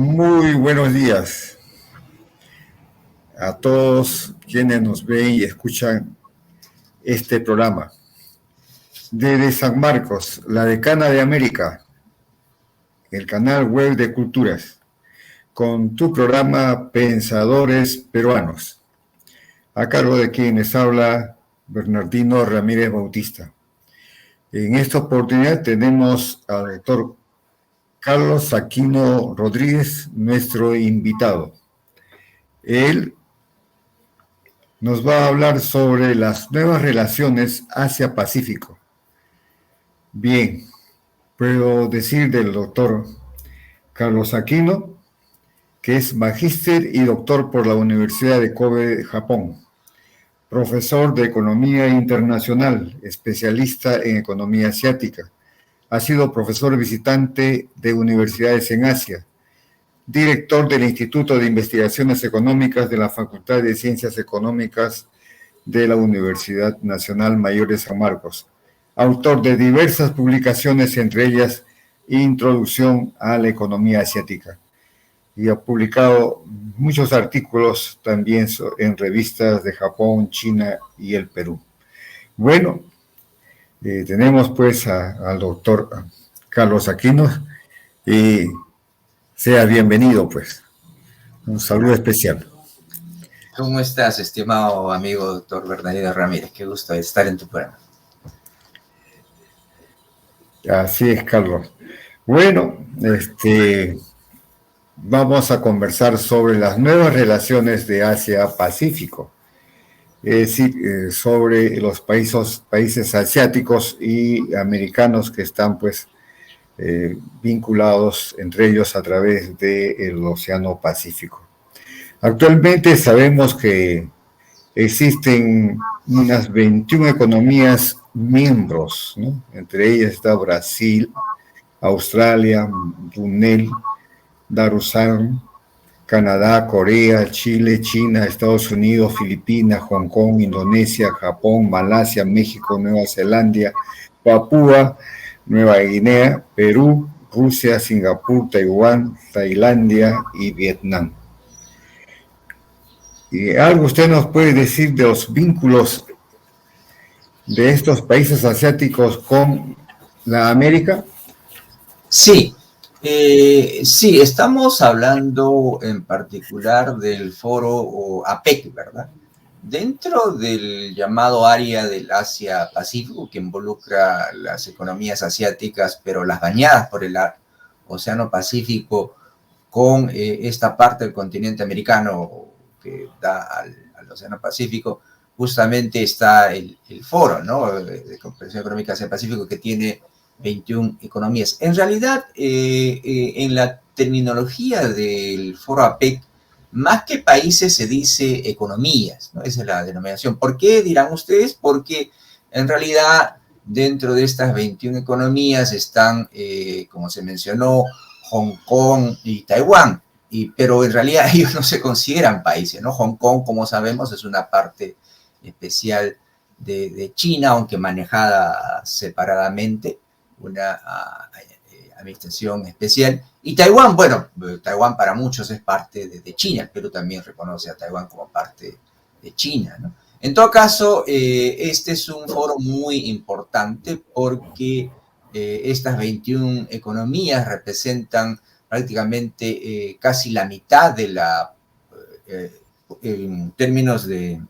Muy buenos días a todos quienes nos ven y escuchan este programa. Desde San Marcos, la Decana de América, el canal web de Culturas, con tu programa Pensadores Peruanos, a cargo de quienes habla Bernardino Ramírez Bautista. En esta oportunidad tenemos al doctor Carlos Aquino Rodríguez, nuestro invitado. Él nos va a hablar sobre las nuevas relaciones Asia-Pacífico. Bien, puedo decir del doctor Carlos Aquino, que es magíster y doctor por la Universidad de Kobe, Japón, profesor de Economía Internacional, especialista en Economía Asiática. Ha sido profesor visitante de universidades en Asia, director del Instituto de Investigaciones Económicas de la Facultad de Ciencias Económicas de la Universidad Nacional Mayor de San Marcos, autor de diversas publicaciones, entre ellas Introducción a la Economía Asiática, y ha publicado muchos artículos también en revistas de Japón, China y el Perú. Bueno, tenemos pues al doctor Carlos Aquino y sea bienvenido pues. Un saludo especial. ¿Cómo estás, estimado amigo doctor Bernardino Ramírez? Qué gusto estar en tu programa. Así es, Carlos. Bueno, vamos a conversar sobre las nuevas relaciones de Asia-Pacífico, es decir, sobre los países asiáticos y americanos que están pues vinculados entre ellos a través del Océano Pacífico. Actualmente sabemos que existen unas 21 economías miembros, ¿no? Entre ellas está Brasil, Australia, Brunei, Darussalam, Canadá, Corea, Chile, China, Estados Unidos, Filipinas, Hong Kong, Indonesia, Japón, Malasia, México, Nueva Zelanda, Papúa Nueva Guinea, Perú, Rusia, Singapur, Taiwán, Tailandia y Vietnam. ¿Y algo usted nos puede decir de los vínculos de estos países asiáticos con la América? Sí, estamos hablando en particular del foro APEC, ¿verdad? Dentro del llamado área del Asia-Pacífico, que involucra las economías asiáticas, pero las bañadas por el Océano Pacífico, con esta parte del continente americano que da al Océano Pacífico, justamente está el foro, ¿no?, de Cooperación Económica Asia-Pacífico, que tiene 21 economías. En realidad, en la terminología del foro APEC, más que países se dice economías, ¿no? Esa es la denominación. ¿Por qué, dirán ustedes? Porque en realidad dentro de estas 21 economías están, como se mencionó, Hong Kong y Taiwán, pero en realidad ellos no se consideran países, ¿no? Hong Kong, como sabemos, es una parte especial de China, aunque manejada separadamente, una administración especial. Y Taiwán, bueno, Taiwán para muchos es parte de China. El Perú también reconoce a Taiwán como parte de China, ¿no? En todo caso, este es un foro muy importante porque estas 21 economías representan prácticamente casi la mitad de la, en términos de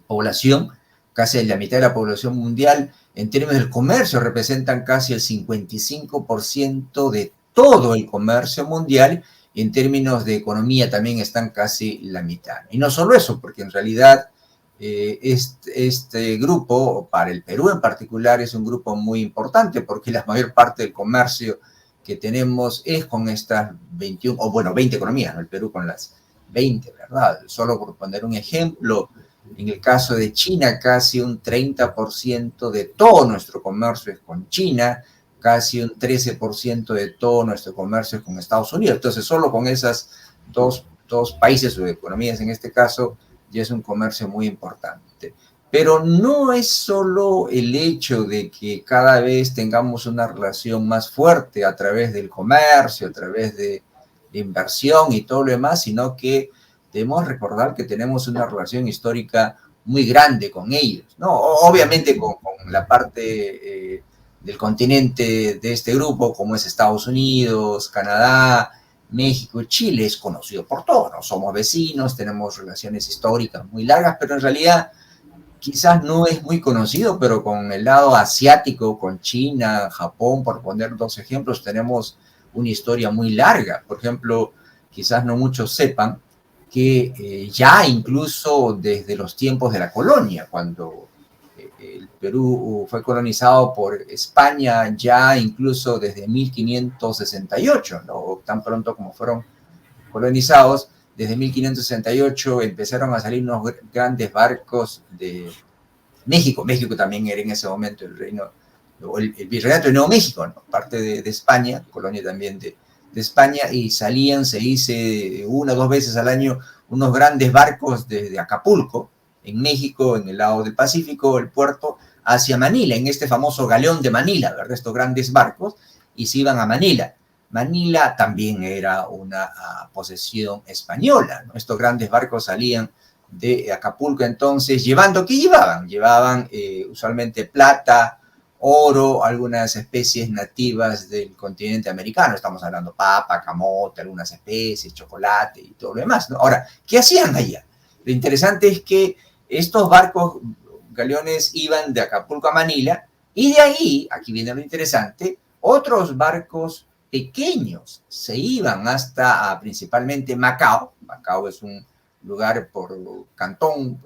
población, casi la mitad de la población mundial. En términos del comercio, representan casi el 55% de todo el comercio mundial, y en términos de economía también están casi la mitad. Y no solo eso, porque en realidad este grupo, para el Perú en particular, es un grupo muy importante, porque la mayor parte del comercio que tenemos es con estas 21, o bueno, 20 economías, ¿no? El Perú con las 20, ¿verdad? Solo por poner un ejemplo, en el caso de China, casi un 30% de todo nuestro comercio es con China, casi un 13% de todo nuestro comercio es con Estados Unidos. Entonces, solo con esas dos países o economías, en este caso, ya es un comercio muy importante. Pero no es solo el hecho de que cada vez tengamos una relación más fuerte a través del comercio, a través de inversión y todo lo demás, sino que debemos recordar que tenemos una relación histórica muy grande con ellos, ¿no? Obviamente con la parte del continente de este grupo, como es Estados Unidos, Canadá, México y Chile, es conocido por todos, ¿no? Somos vecinos, tenemos relaciones históricas muy largas, pero en realidad quizás no es muy conocido, pero con el lado asiático, con China, Japón, por poner dos ejemplos, tenemos una historia muy larga. Por ejemplo, quizás no muchos sepan que ya incluso desde los tiempos de la colonia, cuando el Perú fue colonizado por España, ya incluso desde 1568, ¿no? Tan pronto como fueron colonizados, desde 1568 empezaron a salir unos grandes barcos de México. México también era en ese momento el reino, el virreinato de Nuevo México, ¿no? Parte de España, colonia también de España, y salían, se dice, 1 o 2 veces al año unos grandes barcos desde Acapulco, en México, en el lado del Pacífico, el puerto, hacia Manila, en este famoso galeón de Manila, ¿verdad? Estos grandes barcos, y se iban a Manila. Manila también era una posesión española, ¿no? Estos grandes barcos salían de Acapulco entonces, llevando, ¿qué llevaban? Llevaban usualmente plata, oro, algunas especies nativas del continente americano, estamos hablando papa, camote, algunas especies, chocolate y todo lo demás, ¿no? Ahora, ¿qué hacían allá? Lo interesante es que estos barcos galeones iban de Acapulco a Manila y de ahí, aquí viene lo interesante, otros barcos pequeños se iban hasta principalmente Macao. Macao es un lugar por Cantón,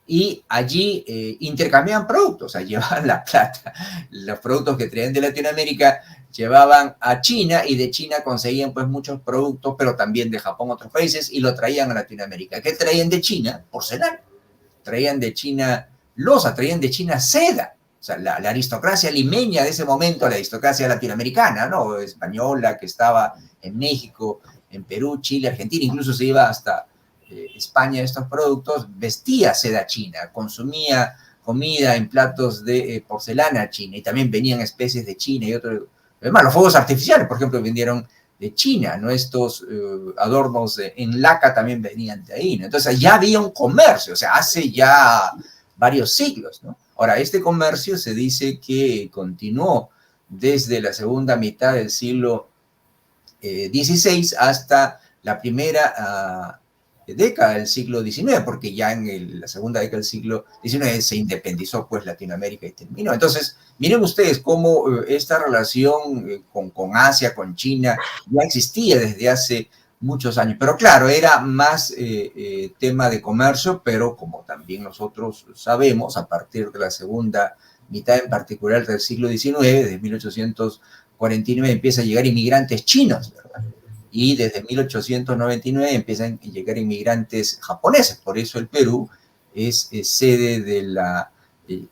y allí intercambiaban productos, o sea, llevaban la plata, los productos que traían de Latinoamérica llevaban a China y de China conseguían pues muchos productos, pero también de Japón, otros países, y lo traían a Latinoamérica. ¿Qué traían de China? Porcelana. Traían de China loza, traían de China seda. O sea, la aristocracia limeña de ese momento, la aristocracia latinoamericana, ¿no? Española, que estaba en México, en Perú, Chile, Argentina, incluso se iba hasta España estos productos, vestía seda china, consumía comida en platos de porcelana china, y también venían especies de China y otros. Además, los fuegos artificiales, por ejemplo, vinieron de China, ¿no? Estos adornos en laca también venían de ahí, ¿no? Entonces ya había un comercio, o sea, hace ya varios siglos, ¿no? Ahora, este comercio se dice que continuó desde la segunda mitad del siglo XVI hasta la primera década del siglo XIX, porque ya en la segunda década del siglo XIX se independizó pues Latinoamérica y terminó. Entonces, miren ustedes cómo esta relación con Asia, con China, ya existía desde hace muchos años. Pero claro, era más tema de comercio, pero como también nosotros sabemos, a partir de la segunda mitad en particular del siglo XIX, desde 1849, empiezan a llegar inmigrantes chinos, ¿verdad? Y desde 1899 empiezan a llegar inmigrantes japoneses. Por eso el Perú es sede de la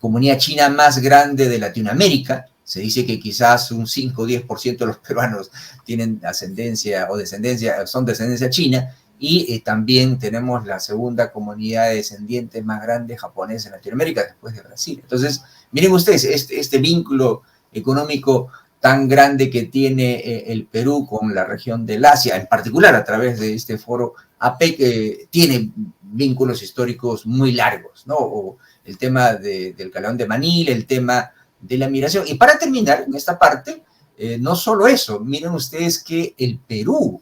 comunidad china más grande de Latinoamérica. Se dice que quizás un 5 o 10% de los peruanos tienen ascendencia o descendencia, son descendencia china, y también tenemos la segunda comunidad de descendientes más grande japonesa en Latinoamérica, después de Brasil. Entonces, miren ustedes, este vínculo económico tan grande que tiene el Perú con la región del Asia, en particular a través de este foro APEC, tiene vínculos históricos muy largos, ¿no? O el tema del Galeón de Manila, el tema de la migración. Y para terminar en esta parte, no solo eso, miren ustedes que el Perú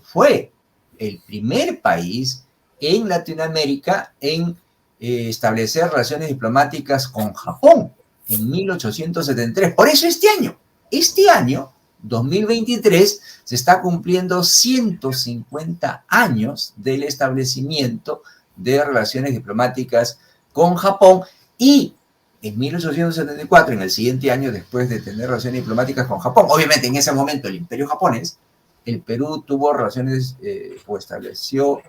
fue el primer país en Latinoamérica en establecer relaciones diplomáticas con Japón en 1873. Por eso este año, 2023, se está cumpliendo 150 años del establecimiento de relaciones diplomáticas con Japón, y en 1874, en el siguiente año después de tener relaciones diplomáticas con Japón, obviamente en ese momento el imperio japonés, el Perú tuvo relaciones o estableció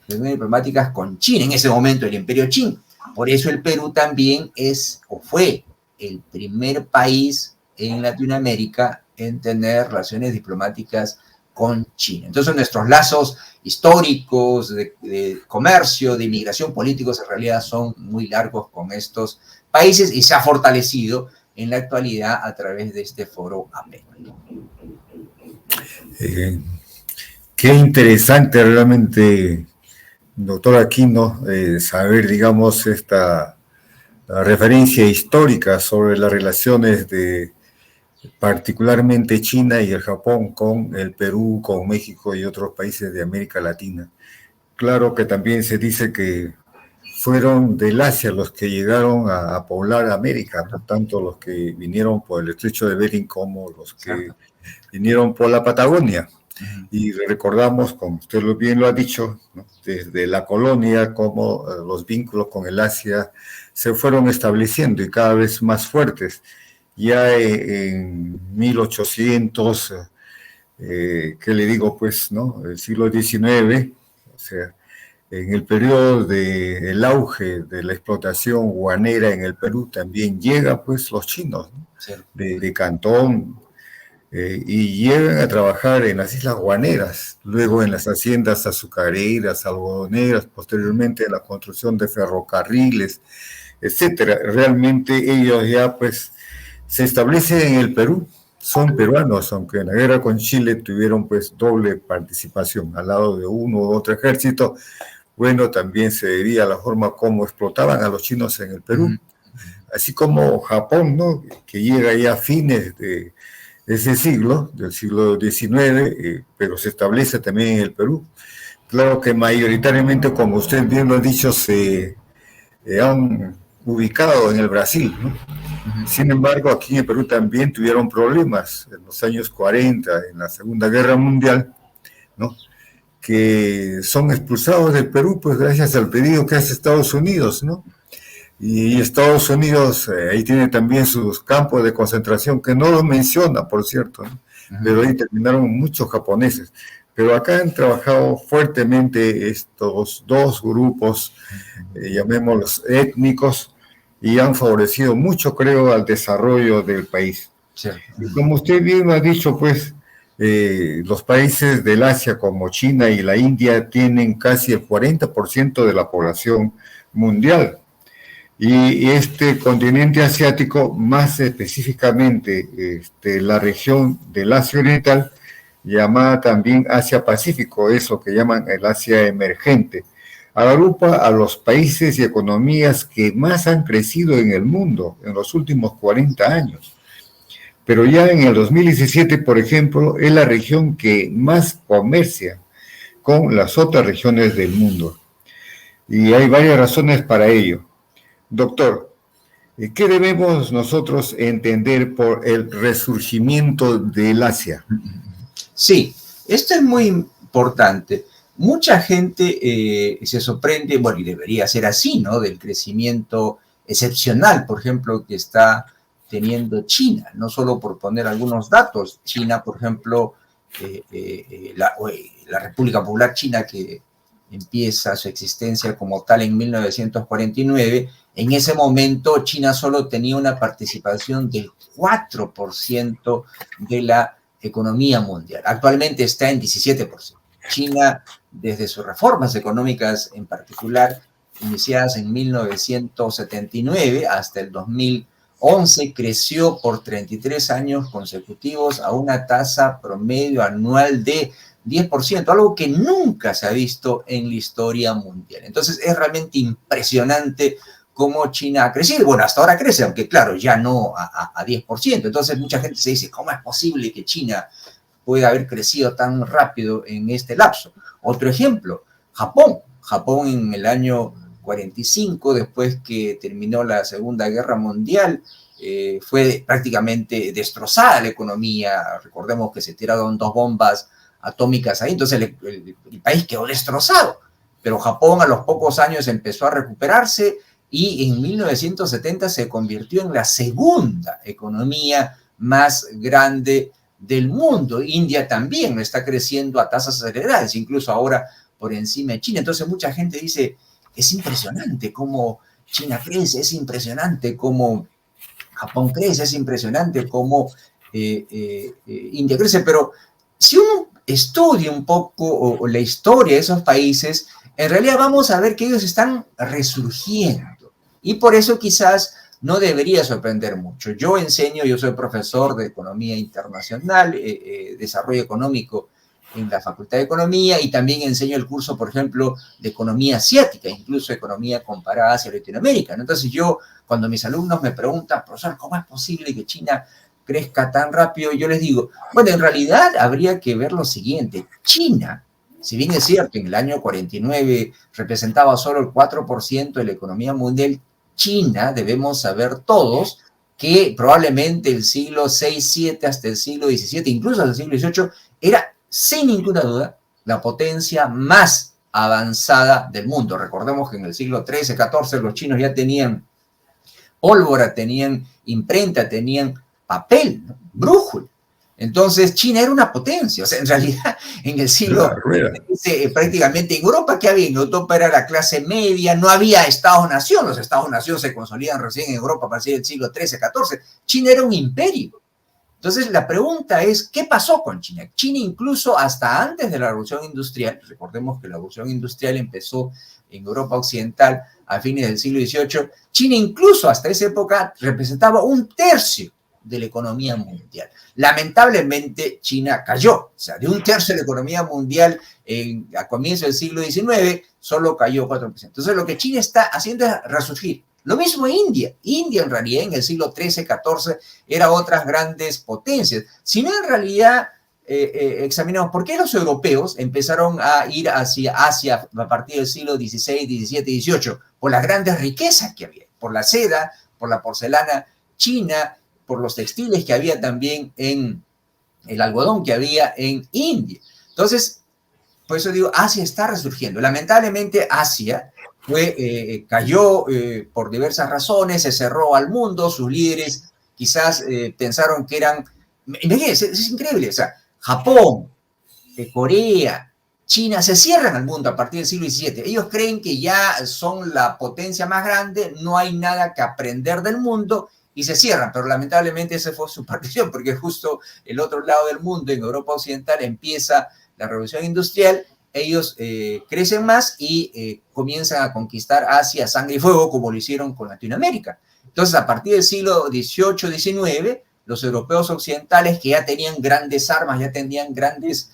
relaciones diplomáticas con China, en ese momento el imperio Qing. Por eso el Perú también es o fue el primer país en Latinoamérica en tener relaciones diplomáticas con China. Entonces nuestros lazos históricos de comercio, de inmigración políticos en realidad son muy largos con estos países, y se ha fortalecido en la actualidad a través de este foro APEC. Qué interesante realmente, doctor Aquino, saber, digamos, esta referencia histórica sobre las relaciones de particularmente China y el Japón con el Perú, con México y otros países de América Latina. Claro que también se dice que fueron del Asia los que llegaron a poblar América, ¿no? Tanto los que vinieron por el estrecho de Bering como los que Exacto. vinieron por la Patagonia. Ujú. Y recordamos, como usted bien lo ha dicho, ¿no? Desde la colonia, como los vínculos con el Asia se fueron estableciendo y cada vez más fuertes. Ya en 1800, ¿qué le digo? Pues, ¿no? El siglo XIX, o sea, en el periodo del auge de la explotación guanera en el Perú también llega pues los chinos, ¿no? Cierto. de Cantón, y llegan a trabajar en las islas guaneras, luego en las haciendas azucareras, algodoneras, posteriormente en la construcción de ferrocarriles, etcétera. Realmente ellos ya pues se establecen en el Perú, son peruanos, aunque en la guerra con Chile tuvieron pues doble participación al lado de uno u otro ejército. Bueno, también se debía a la forma como explotaban a los chinos en el Perú, Ujú. así como Japón, ¿no? Que llega ya a fines de ese siglo, del siglo XIX, pero se establece también en el Perú. Claro que mayoritariamente, como usted bien lo ha dicho, se han ubicado en el Brasil, ¿no? Ujú. Sin embargo, aquí en el Perú también tuvieron problemas en los años 40, en la Segunda Guerra Mundial, ¿no? Que son expulsados del Perú, pues gracias al pedido que hace Estados Unidos, ¿no? Y Estados Unidos ahí tiene también sus campos de concentración, que no lo menciona, por cierto, ¿no? Ujú. Pero ahí terminaron muchos japoneses. Pero acá han trabajado fuertemente estos dos grupos, llamémoslos étnicos, y han favorecido mucho, creo, al desarrollo del país. Cierto. Y como usted bien ha dicho, pues los países del Asia como China y la India tienen casi el 40% de la población mundial. Y este continente asiático, más específicamente la región del Asia Oriental, llamada también Asia-Pacífico, es lo que llaman el Asia emergente, agrupa a los países y economías que más han crecido en el mundo en los últimos 40 años. Pero ya en el 2017, por ejemplo, es la región que más comercia con las otras regiones del mundo. Y hay varias razones para ello. Doctor, ¿qué debemos nosotros entender por el resurgimiento del Asia? Sí, esto es muy importante. Mucha gente se sorprende, bueno, y debería ser así, ¿no? Del crecimiento excepcional, por ejemplo, que está teniendo China, no solo por poner algunos datos. China, por ejemplo, la República Popular China, que empieza su existencia como tal en 1949, en ese momento China solo tenía una participación del 4% de la economía mundial. Actualmente está en 17%. China, desde sus reformas económicas en particular, iniciadas en 1979 hasta el 2011, creció por 33 años consecutivos a una tasa promedio anual de 10%, algo que nunca se ha visto en la historia mundial. Entonces es realmente impresionante cómo China ha crecido. Bueno, hasta ahora crece, aunque claro, ya no a 10%. Entonces mucha gente se dice, ¿cómo es posible que China pueda haber crecido tan rápido en este lapso? Otro ejemplo, Japón. Japón en el año 45, después que terminó la Segunda Guerra Mundial, fue prácticamente destrozada la economía. Recordemos que se tiraron 2 bombas atómicas ahí, entonces el país quedó destrozado. Pero Japón a los pocos años empezó a recuperarse y en 1970 se convirtió en la segunda economía más grande del mundo. India también está creciendo a tasas aceleradas, incluso ahora por encima de China. Entonces mucha gente dice, es impresionante cómo China crece, es impresionante cómo Japón crece, es impresionante cómo India crece, pero si uno estudia un poco o la historia de esos países, en realidad vamos a ver que ellos están resurgiendo. Y por eso quizás no debería sorprender mucho. Yo soy profesor de economía internacional, desarrollo económico en la Facultad de Economía y también enseño el curso, por ejemplo, de Economía Asiática, incluso Economía comparada hacia Latinoamérica, ¿no? Entonces yo, cuando mis alumnos me preguntan, profesor, ¿cómo es posible que China crezca tan rápido? Yo les digo, bueno, en realidad habría que ver lo siguiente. China, si bien es cierto, en el año 49 representaba solo el 4% de la economía mundial, China, debemos saber todos, que probablemente el siglo VI, VII hasta el siglo XVII, incluso hasta el siglo XVIII, era sin ninguna duda la potencia más avanzada del mundo. Recordemos que en el siglo XIII, XIV los chinos ya tenían pólvora, tenían imprenta, tenían papel, ¿no? Brújula. Entonces China era una potencia, o sea, en realidad en el siglo prácticamente en Europa, ¿qué había? En Europa era la clase media, no había Estados-nación, los Estados-nación se consolidan recién en Europa a partir del siglo XIII, XIV, China era un imperio. Entonces la pregunta es, ¿qué pasó con China? China incluso hasta antes de la Revolución Industrial, recordemos que la Revolución Industrial empezó en Europa Occidental a fines del siglo XVIII, China incluso hasta esa época representaba 1/3 de la economía mundial. Lamentablemente, China cayó. O sea, de 1/3 de la economía mundial a comienzos del siglo XIX, solo cayó 4%. Entonces, lo que China está haciendo es resurgir. Lo mismo India. India, en realidad, en el siglo XIII, XIV, era otras grandes potencias. Si no, en realidad, examinamos por qué los europeos empezaron a ir hacia Asia a partir del siglo XVI, XVII, XVIII, por las grandes riquezas que había, por la seda, por la porcelana china, por los textiles que había también en el algodón que había en India. Entonces, por eso digo, Asia está resurgiendo. Lamentablemente, Asia cayó por diversas razones, se cerró al mundo, sus líderes quizás pensaron que eran... Imagínense, es increíble, o sea, Japón, Corea, China se cierran al mundo a partir del siglo XVII. Ellos creen que ya son la potencia más grande, no hay nada que aprender del mundo y se cierran, pero lamentablemente esa fue su partición, porque justo el otro lado del mundo, en Europa Occidental, empieza la Revolución Industrial, ellos crecen más y comienzan a conquistar Asia a sangre y fuego, como lo hicieron con Latinoamérica. Entonces, a partir del siglo XVIII, XIX, los europeos occidentales, que ya tenían grandes armas, ya tenían grandes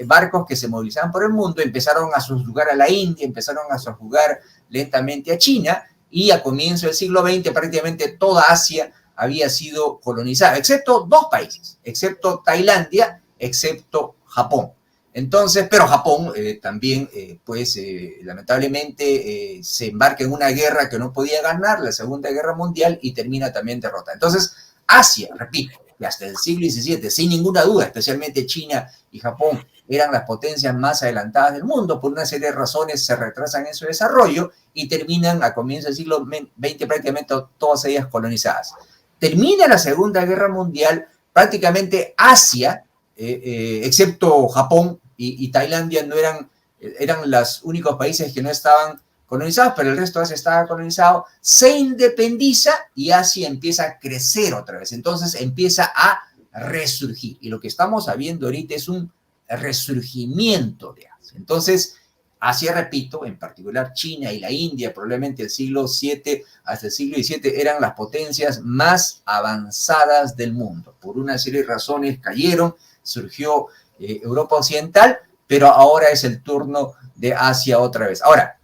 barcos que se movilizaban por el mundo, empezaron a subjugar a la India, empezaron a subjugar lentamente a China, y a comienzo del siglo XX prácticamente toda Asia había sido colonizada, excepto 2 países, excepto Tailandia, excepto Japón. Entonces, pero Japón también, lamentablemente, se embarca en una guerra que no podía ganar, la Segunda Guerra Mundial, y termina también derrotada. Entonces, Asia, repito, que hasta el siglo XVII, sin ninguna duda, especialmente China y Japón, eran las potencias más adelantadas del mundo. Por una serie de razones se retrasan en su desarrollo y terminan a comienzos del siglo XX prácticamente todas ellas colonizadas. Termina la Segunda Guerra Mundial, prácticamente Asia, excepto Japón y Tailandia, no eran los únicos países que no estaban colonizados, pero el resto de Asia estaba colonizado, se independiza y Asia empieza a crecer otra vez. Entonces empieza a resurgir. Y lo que estamos viendo ahorita es un resurgimiento de Asia. Entonces, Asia, repito, en particular China y la India, probablemente el siglo VII hasta el siglo XVII, eran las potencias más avanzadas del mundo. Por una serie de razones cayeron, surgió Europa Occidental, pero ahora es el turno de Asia otra vez. Ahora,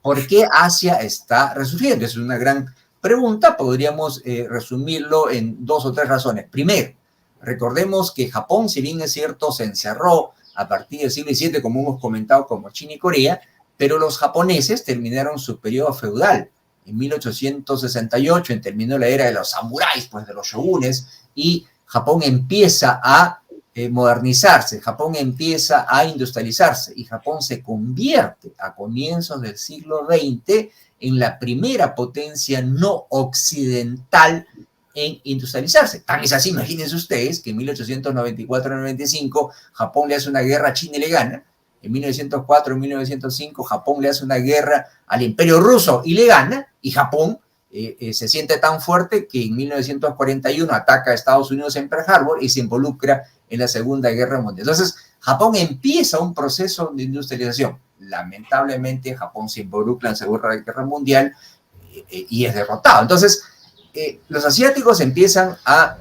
¿por qué Asia está resurgiendo? Es una gran pregunta, podríamos resumirlo en 2 o 3 razones. Primero, recordemos que Japón, si bien es cierto, se encerró a partir del siglo XVII, como hemos comentado, como China y Corea, pero los japoneses terminaron su periodo feudal. En 1868 terminó la era de los samuráis, pues de los shogunes, y Japón empieza a modernizarse, Japón empieza a industrializarse y Japón se convierte a comienzos del siglo XX en la primera potencia no occidental en industrializarse. Tan es así, imagínense ustedes, que en 1894-95 Japón le hace una guerra a China y le gana. En 1904-1905 Japón le hace una guerra al Imperio Ruso y le gana, y Japón se siente tan fuerte que en 1941 ataca a Estados Unidos en Pearl Harbor y se involucra en la Segunda Guerra Mundial. Entonces, Japón empieza un proceso de industrialización. Lamentablemente, Japón se involucra en la Segunda Guerra Mundial y es derrotado. Entonces, los asiáticos empiezan a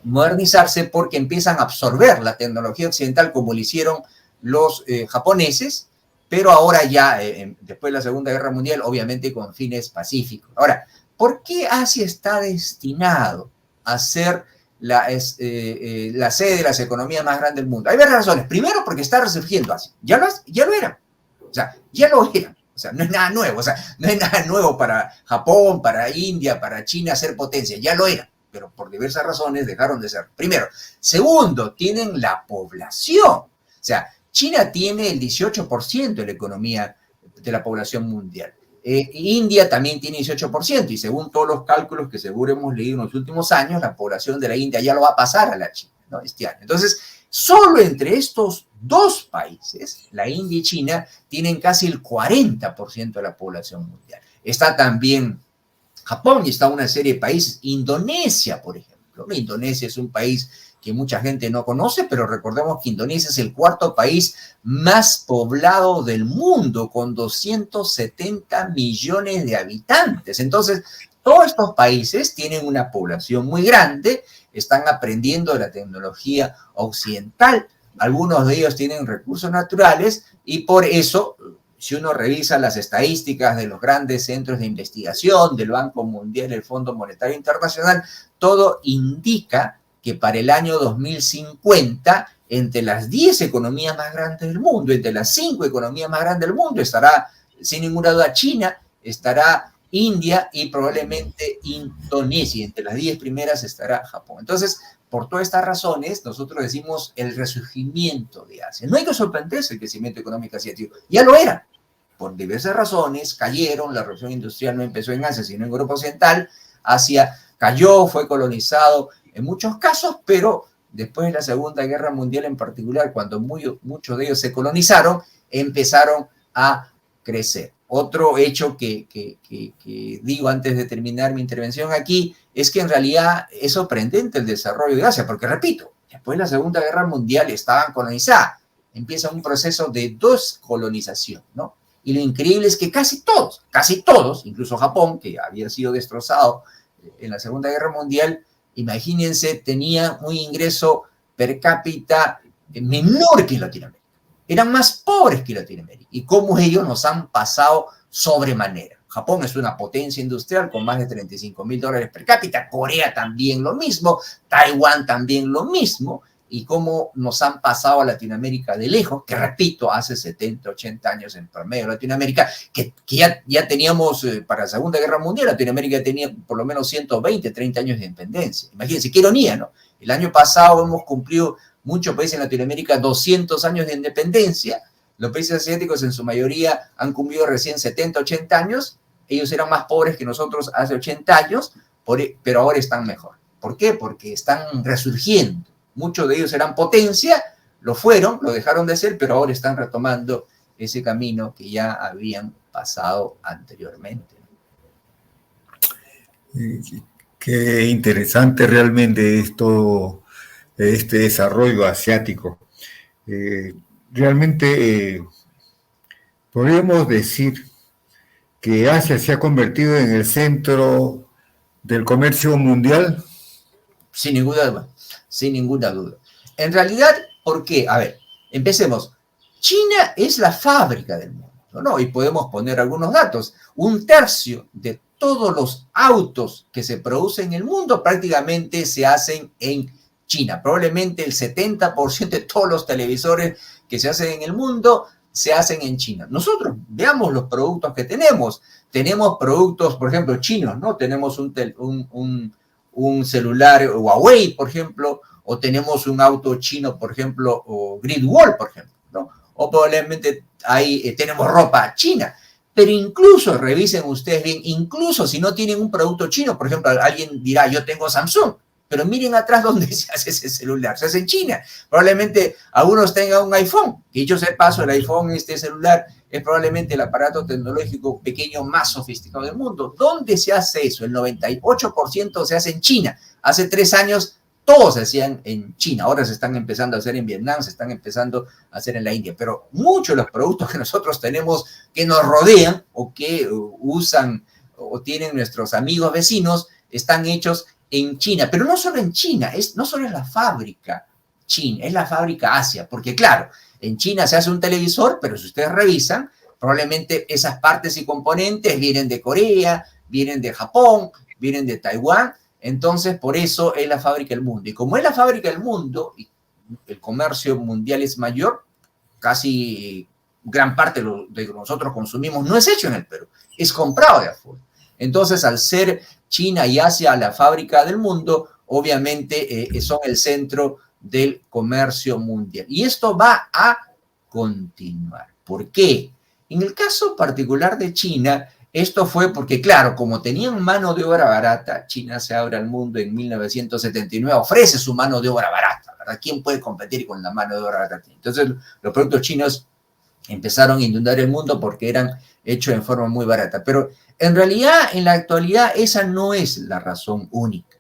modernizarse porque empiezan a absorber la tecnología occidental como lo hicieron los japoneses, pero ahora ya, después de la Segunda Guerra Mundial, obviamente con fines pacíficos. Ahora, ¿por qué Asia está destinado a ser la sede de las economías más grandes del mundo? Hay varias razones. Primero, porque está resurgiendo Asia. Ya lo era. O sea, ya lo era. O sea, no es nada nuevo. O sea, no es nada nuevo para Japón, para India, para China ser potencia. Ya lo era. Pero por diversas razones dejaron de ser. Primero. Segundo, tienen la población. O sea, China tiene el 18% de la economía de la población mundial. India también tiene 18%, y según todos los cálculos que seguro hemos leído en los últimos años, la población de la India ya lo va a pasar a la China, ¿no? Este año. Entonces, solo entre estos dos países, la India y China, tienen casi el 40% de la población mundial. Está también Japón y está una serie de países. Indonesia, por ejemplo. Indonesia es un país que mucha gente no conoce, pero recordemos que Indonesia es el cuarto país más poblado del mundo, con 270 millones de habitantes. Entonces, todos estos países tienen una población muy grande, están aprendiendo de la tecnología occidental, algunos de ellos tienen recursos naturales, y por eso, si uno revisa las estadísticas de los grandes centros de investigación, del Banco Mundial, el Fondo Monetario Internacional, todo indica que para el año 2050, entre las 10 economías más grandes del mundo, entre las 5 economías más grandes del mundo, estará sin ninguna duda China, estará India y probablemente Indonesia. Entre las 10 primeras estará Japón. Entonces, por todas estas razones, nosotros decimos el resurgimiento de Asia. No hay que sorprenderse el crecimiento económico asiático, ya lo era. Por diversas razones cayeron, la revolución industrial no empezó en Asia, sino en Europa Occidental. Asia cayó, fue colonizado en muchos casos, pero después de la Segunda Guerra Mundial en particular, cuando muchos de ellos se colonizaron, empezaron a crecer. Otro hecho que digo antes de terminar mi intervención aquí es que en realidad es sorprendente el desarrollo de Asia, porque repito, después de la Segunda Guerra Mundial estaban colonizadas, empieza un proceso de descolonización, ¿no? Y lo increíble es que casi todos, incluso Japón, que había sido destrozado en la Segunda Guerra Mundial, imagínense, tenía un ingreso per cápita menor que Latinoamérica. Eran más pobres que Latinoamérica. Y cómo ellos nos han pasado sobremanera. Japón es una potencia industrial con más de $35,000 per cápita. Corea también lo mismo. Taiwán también lo mismo. Y cómo nos han pasado a Latinoamérica de lejos, que repito, hace 70, 80 años en promedio Latinoamérica, que ya teníamos, para la Segunda Guerra Mundial, Latinoamérica tenía por lo menos 120, 30 años de independencia. Imagínense, qué ironía, ¿no? El año pasado hemos cumplido, muchos países en Latinoamérica, 200 años de independencia. Los países asiáticos en su mayoría han cumplido recién 70, 80 años. Ellos eran más pobres que nosotros hace 80 años, pero ahora están mejor. ¿Por qué? Porque están resurgiendo. Muchos de ellos eran potencia, lo fueron, lo dejaron de ser, pero ahora están retomando ese camino que ya habían pasado anteriormente. Qué interesante realmente es todo este desarrollo asiático. Realmente podríamos decir que Asia se ha convertido en el centro del comercio mundial. Sin ninguna duda. Sin ninguna duda. En realidad, ¿por qué? A ver, empecemos. China es la fábrica del mundo, ¿no? Y podemos poner algunos datos. 1/3 de todos los autos que se producen en el mundo prácticamente se hacen en China. Probablemente el 70% de todos los televisores que se hacen en el mundo se hacen en China. Nosotros veamos los productos que tenemos. Tenemos productos, por ejemplo, chinos, ¿no? Tenemos un celular Huawei, por ejemplo, o tenemos un auto chino, por ejemplo, o Great Wall, por ejemplo, ¿no? O probablemente tenemos ropa china. Pero incluso, revisen ustedes bien, incluso si no tienen un producto chino, por ejemplo, alguien dirá, yo tengo Samsung, pero miren atrás dónde se hace ese celular, se hace en China. Probablemente algunos tengan un iPhone, que dicho sea de paso, el iPhone, este celular, es probablemente el aparato tecnológico pequeño más sofisticado del mundo. ¿Dónde se hace eso? El 98% se hace en China. Hace 3 años todos se hacían en China. Ahora se están empezando a hacer en Vietnam, se están empezando a hacer en la India. Pero muchos de los productos que nosotros tenemos que nos rodean o que usan o tienen nuestros amigos vecinos están hechos en China, pero no solo en China, no solo es la fábrica China, es la fábrica Asia, porque claro, en China se hace un televisor, pero si ustedes revisan, probablemente esas partes y componentes vienen de Corea, vienen de Japón, vienen de Taiwán, entonces por eso es la fábrica del mundo. Y como es la fábrica del mundo, y el comercio mundial es mayor, casi gran parte de lo que nosotros consumimos no es hecho en el Perú, es comprado de afuera. Entonces, al ser China y Asia la fábrica del mundo, obviamente son el centro del comercio mundial. Y esto va a continuar. ¿Por qué? En el caso particular de China, esto fue porque, claro, como tenían mano de obra barata, China se abre al mundo en 1979, ofrece su mano de obra barata, ¿verdad? ¿Quién puede competir con la mano de obra barata? Entonces, los productos chinos empezaron a inundar el mundo porque eran hechos en forma muy barata. Pero en realidad, en la actualidad, esa no es la razón única.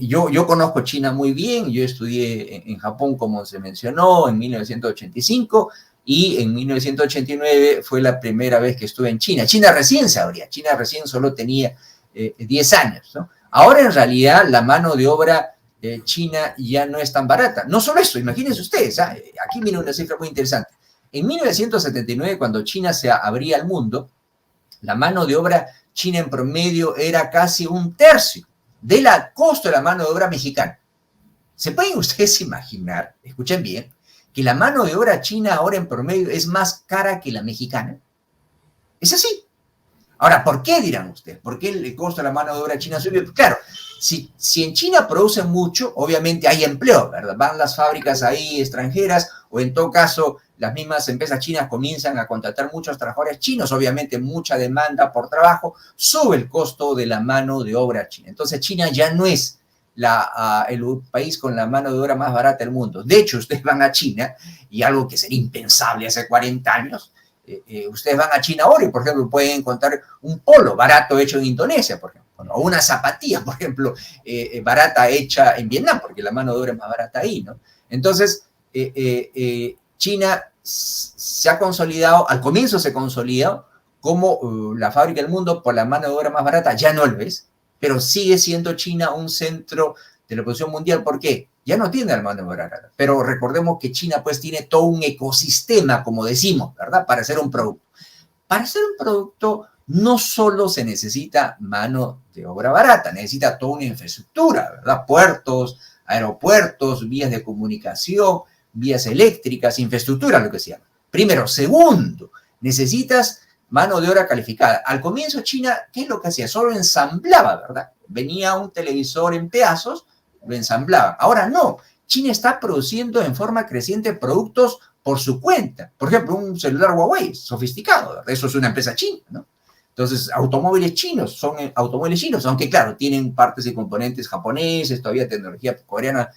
Yo conozco China muy bien, yo estudié en Japón, como se mencionó, en 1985, y en 1989 fue la primera vez que estuve en China. China recién se abría, China recién solo tenía 10 años, ¿no? Ahora, en realidad, la mano de obra china ya no es tan barata. No solo eso, imagínense ustedes, aquí viene una cifra muy interesante. En 1979, cuando China se abría al mundo, la mano de obra china en promedio era casi un tercio del costo de la mano de obra mexicana. ¿Se pueden ustedes imaginar, escuchen bien, que la mano de obra china ahora en promedio es más cara que la mexicana? Es así. Ahora, ¿por qué dirán ustedes? ¿Por qué el costo de la mano de obra china subió? Claro, si en China producen mucho, obviamente hay empleo, ¿verdad? Van las fábricas ahí extranjeras, o en todo caso, las mismas empresas chinas comienzan a contratar muchos trabajadores chinos, obviamente mucha demanda por trabajo, sube el costo de la mano de obra china. Entonces, China ya no es el país con la mano de obra más barata del mundo. De hecho, ustedes van a China, y algo que sería impensable hace 40 años, ustedes van a China ahora y, por ejemplo, pueden encontrar un polo barato hecho en Indonesia, por ejemplo, o una zapatilla, por ejemplo, barata hecha en Vietnam, porque la mano de obra es más barata ahí, ¿no? Entonces, China se ha consolidado, al comienzo se consolidó como la fábrica del mundo por la mano de obra más barata, ya no lo es, pero sigue siendo China un centro de la producción mundial. ¿Por qué? Ya no tiene la mano de obra barata, pero recordemos que China pues tiene todo un ecosistema, como decimos, ¿verdad? Para hacer un producto. Para hacer un producto no solo se necesita mano de obra barata, necesita toda una infraestructura, ¿verdad? Puertos, aeropuertos, vías de comunicación, vías eléctricas, infraestructura, lo que se llama. Primero. Segundo, necesitas mano de obra calificada. Al comienzo China, ¿qué es lo que hacía? Solo ensamblaba, ¿verdad? Venía un televisor en pedazos, lo ensamblaban. Ahora no, China está produciendo en forma creciente productos por su cuenta. Por ejemplo, un celular Huawei sofisticado, ¿verdad? Eso es una empresa china, ¿no? Entonces, automóviles chinos, son automóviles chinos, aunque claro, tienen partes y componentes japoneses, todavía tecnología coreana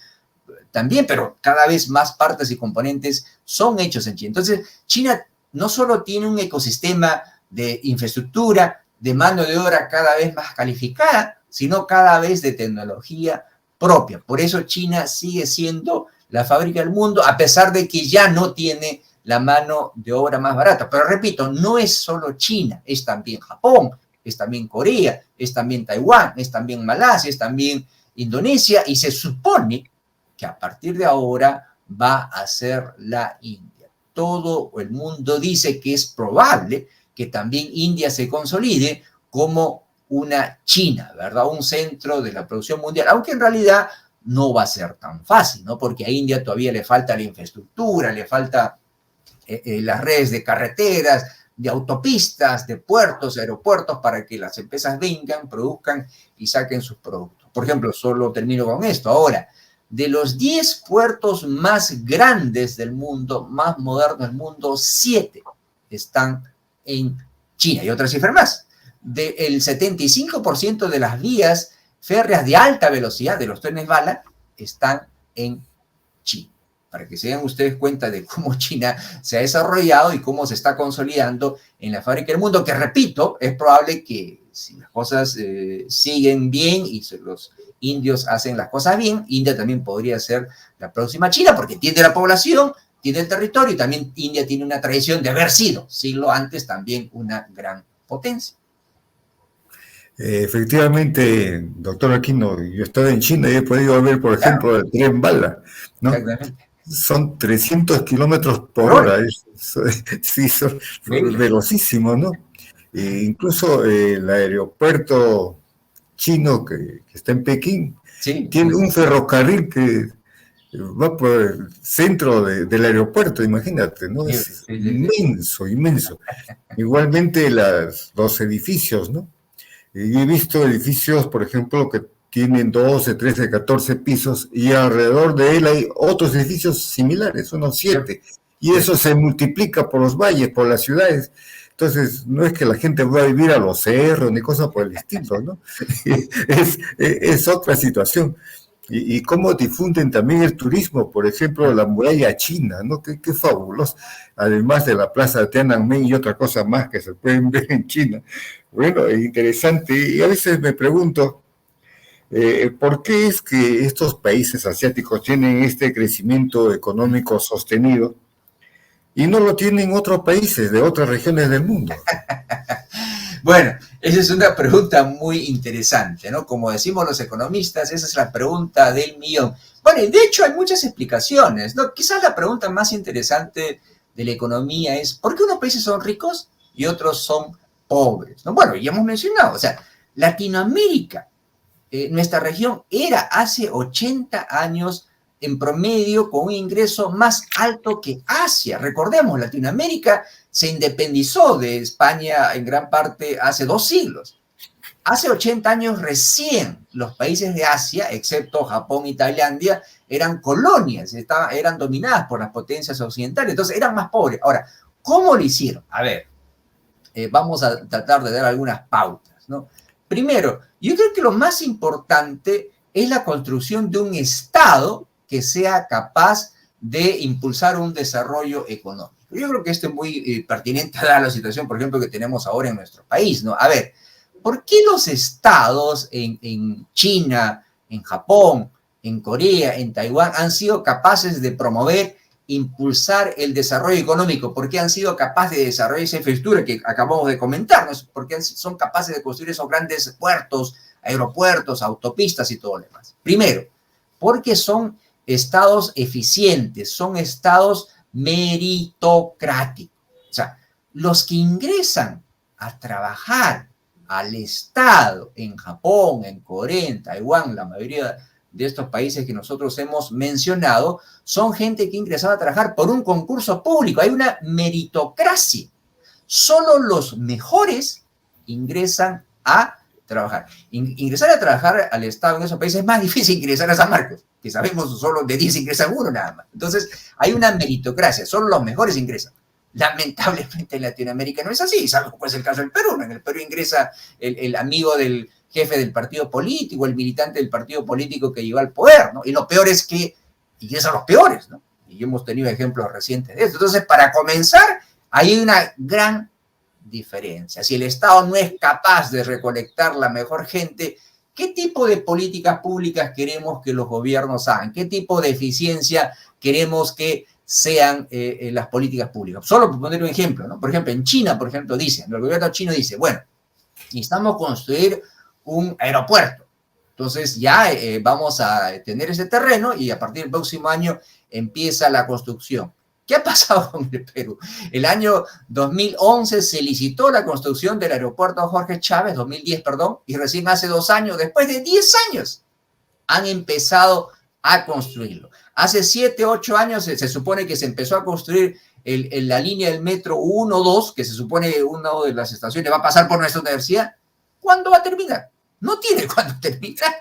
también, pero cada vez más partes y componentes son hechos en China. Entonces, China no solo tiene un ecosistema de infraestructura, de mano de obra cada vez más calificada, sino cada vez de tecnología propia. Por eso China sigue siendo la fábrica del mundo, a pesar de que ya no tiene la mano de obra más barata. Pero repito, no es solo China, es también Japón, es también Corea, es también Taiwán, es también Malasia, es también Indonesia, y se supone que a partir de ahora va a ser la India. Todo el mundo dice que es probable que también India se consolide como una China, ¿verdad? Un centro de la producción mundial, aunque en realidad no va a ser tan fácil, ¿no? Porque a India todavía le falta la infraestructura, le falta las redes de carreteras, de autopistas, de puertos, aeropuertos, para que las empresas vengan, produzcan y saquen sus productos. Por ejemplo, solo termino con esto. Ahora, de los 10 puertos más grandes del mundo, más modernos del mundo, 7 están en China. Y otra cifra más. Del 75% de las vías férreas de alta velocidad, de los trenes bala, están en China. Para que se den ustedes cuenta de cómo China se ha desarrollado y cómo se está consolidando en la fábrica del mundo, que repito, es probable que si las cosas siguen bien y los indios hacen las cosas bien, India también podría ser la próxima China, porque tiene la población, tiene el territorio, y también India tiene una tradición de haber sido, siglo antes, también una gran potencia. Efectivamente, doctor Aquino, yo he estado en China y he podido ver, por Claro, ejemplo, el tren bala, ¿no? exactamente. Son 300 kilómetros Por por hora. hora, sí, son Increíble. velocísimos, ¿no? Incluso el aeropuerto chino que está en Pekín Sí, sí, tiene sí. un ferrocarril que va por el centro del aeropuerto, imagínate, ¿no? Sí, Es sí, sí, sí. inmenso, inmenso. Igualmente los edificios, ¿no? Y he visto edificios, por ejemplo, que tienen 12, 13, 14 pisos y alrededor de él hay otros edificios similares, unos Cierto, 7. Y eso cierto. se multiplica por los valles, por las ciudades. Entonces, no es que la gente va a vivir a los cerros ni cosas por el estilo, ¿no? Es otra situación. Y cómo difunden también el turismo, por ejemplo, la muralla china, ¿no? Qué fabuloso. Además de la plaza de Tiananmen y otra cosa más que se pueden ver en China. Bueno, es interesante. Y a veces me pregunto, ¿por qué es que estos países asiáticos tienen este crecimiento económico sostenido y no lo tienen otros países de otras regiones del mundo? Bueno, esa es una pregunta muy interesante, ¿no? Como decimos los economistas, esa es la pregunta del millón. Bueno, y de hecho hay muchas explicaciones, ¿no? Quizás la pregunta más interesante de la economía es, ¿por qué unos países son ricos y otros son pobres? ¿No? Bueno, ya hemos mencionado, o sea, Latinoamérica, nuestra región era hace 80 años en promedio con un ingreso más alto que Asia. Recordemos, Latinoamérica se independizó de España en gran parte hace 2 siglos. Hace 80 años recién los países de Asia, excepto Japón y Tailandia, eran colonias, eran dominadas por las potencias occidentales, entonces eran más pobres. Ahora, ¿cómo lo hicieron? A ver, vamos a tratar de dar algunas pautas, ¿no? Primero, yo creo que lo más importante es la construcción de un Estado que sea capaz de impulsar un desarrollo económico. Yo creo que esto es muy pertinente a la situación, por ejemplo, que tenemos ahora en nuestro país, ¿no? A ver, ¿por qué los estados en China, en Japón, en Corea, en Taiwán han sido capaces de promover, impulsar el desarrollo económico? ¿Por qué han sido capaces de desarrollar esa infraestructura que acabamos de comentar? ¿No? ¿Por qué son capaces de construir esos grandes puertos, aeropuertos, autopistas y todo lo demás? Primero, porque son estados eficientes, son estados meritocráticos. O sea, los que ingresan a trabajar al Estado en Japón, en Corea, en Taiwán, la mayoría de estos países que nosotros hemos mencionado, son gente que ingresaba a trabajar por un concurso público. Hay una meritocracia. Solo los mejores ingresan a trabajar. Ingresar a trabajar al Estado en esos países es más difícil que ingresar a San Marcos, que sabemos solo de 10 ingresan uno nada más. Entonces, hay una meritocracia, solo los mejores ingresan. Lamentablemente en Latinoamérica no es así, salvo pues el caso del Perú. En el Perú ingresa el amigo del jefe del partido político, el militante del partido político que llegó al poder, ¿no? Y lo peor es que ingresan los peores, ¿no? Y hemos tenido ejemplos recientes de esto. Entonces, para comenzar, hay una gran diferencia. Si el Estado no es capaz de recolectar la mejor gente, ¿qué tipo de políticas públicas queremos que los gobiernos hagan? ¿Qué tipo de eficiencia queremos que sean las políticas públicas? Solo por poner un ejemplo, ¿no? Por ejemplo, en China, por ejemplo, dicen, el gobierno chino dice, bueno, necesitamos construir un aeropuerto. Entonces ya vamos a tener ese terreno y a partir del próximo año empieza la construcción. ¿Qué ha pasado con el Perú? El año 2011 se licitó la construcción del aeropuerto Jorge Chávez, 2010, perdón, y recién hace 2 años, después de 10 años, han empezado a construirlo. Hace 7, 8 años se supone que se empezó a construir la línea del metro 1, 2, que se supone que una de las estaciones va a pasar por nuestra universidad. ¿Cuándo va a terminar? No tiene cuándo terminar.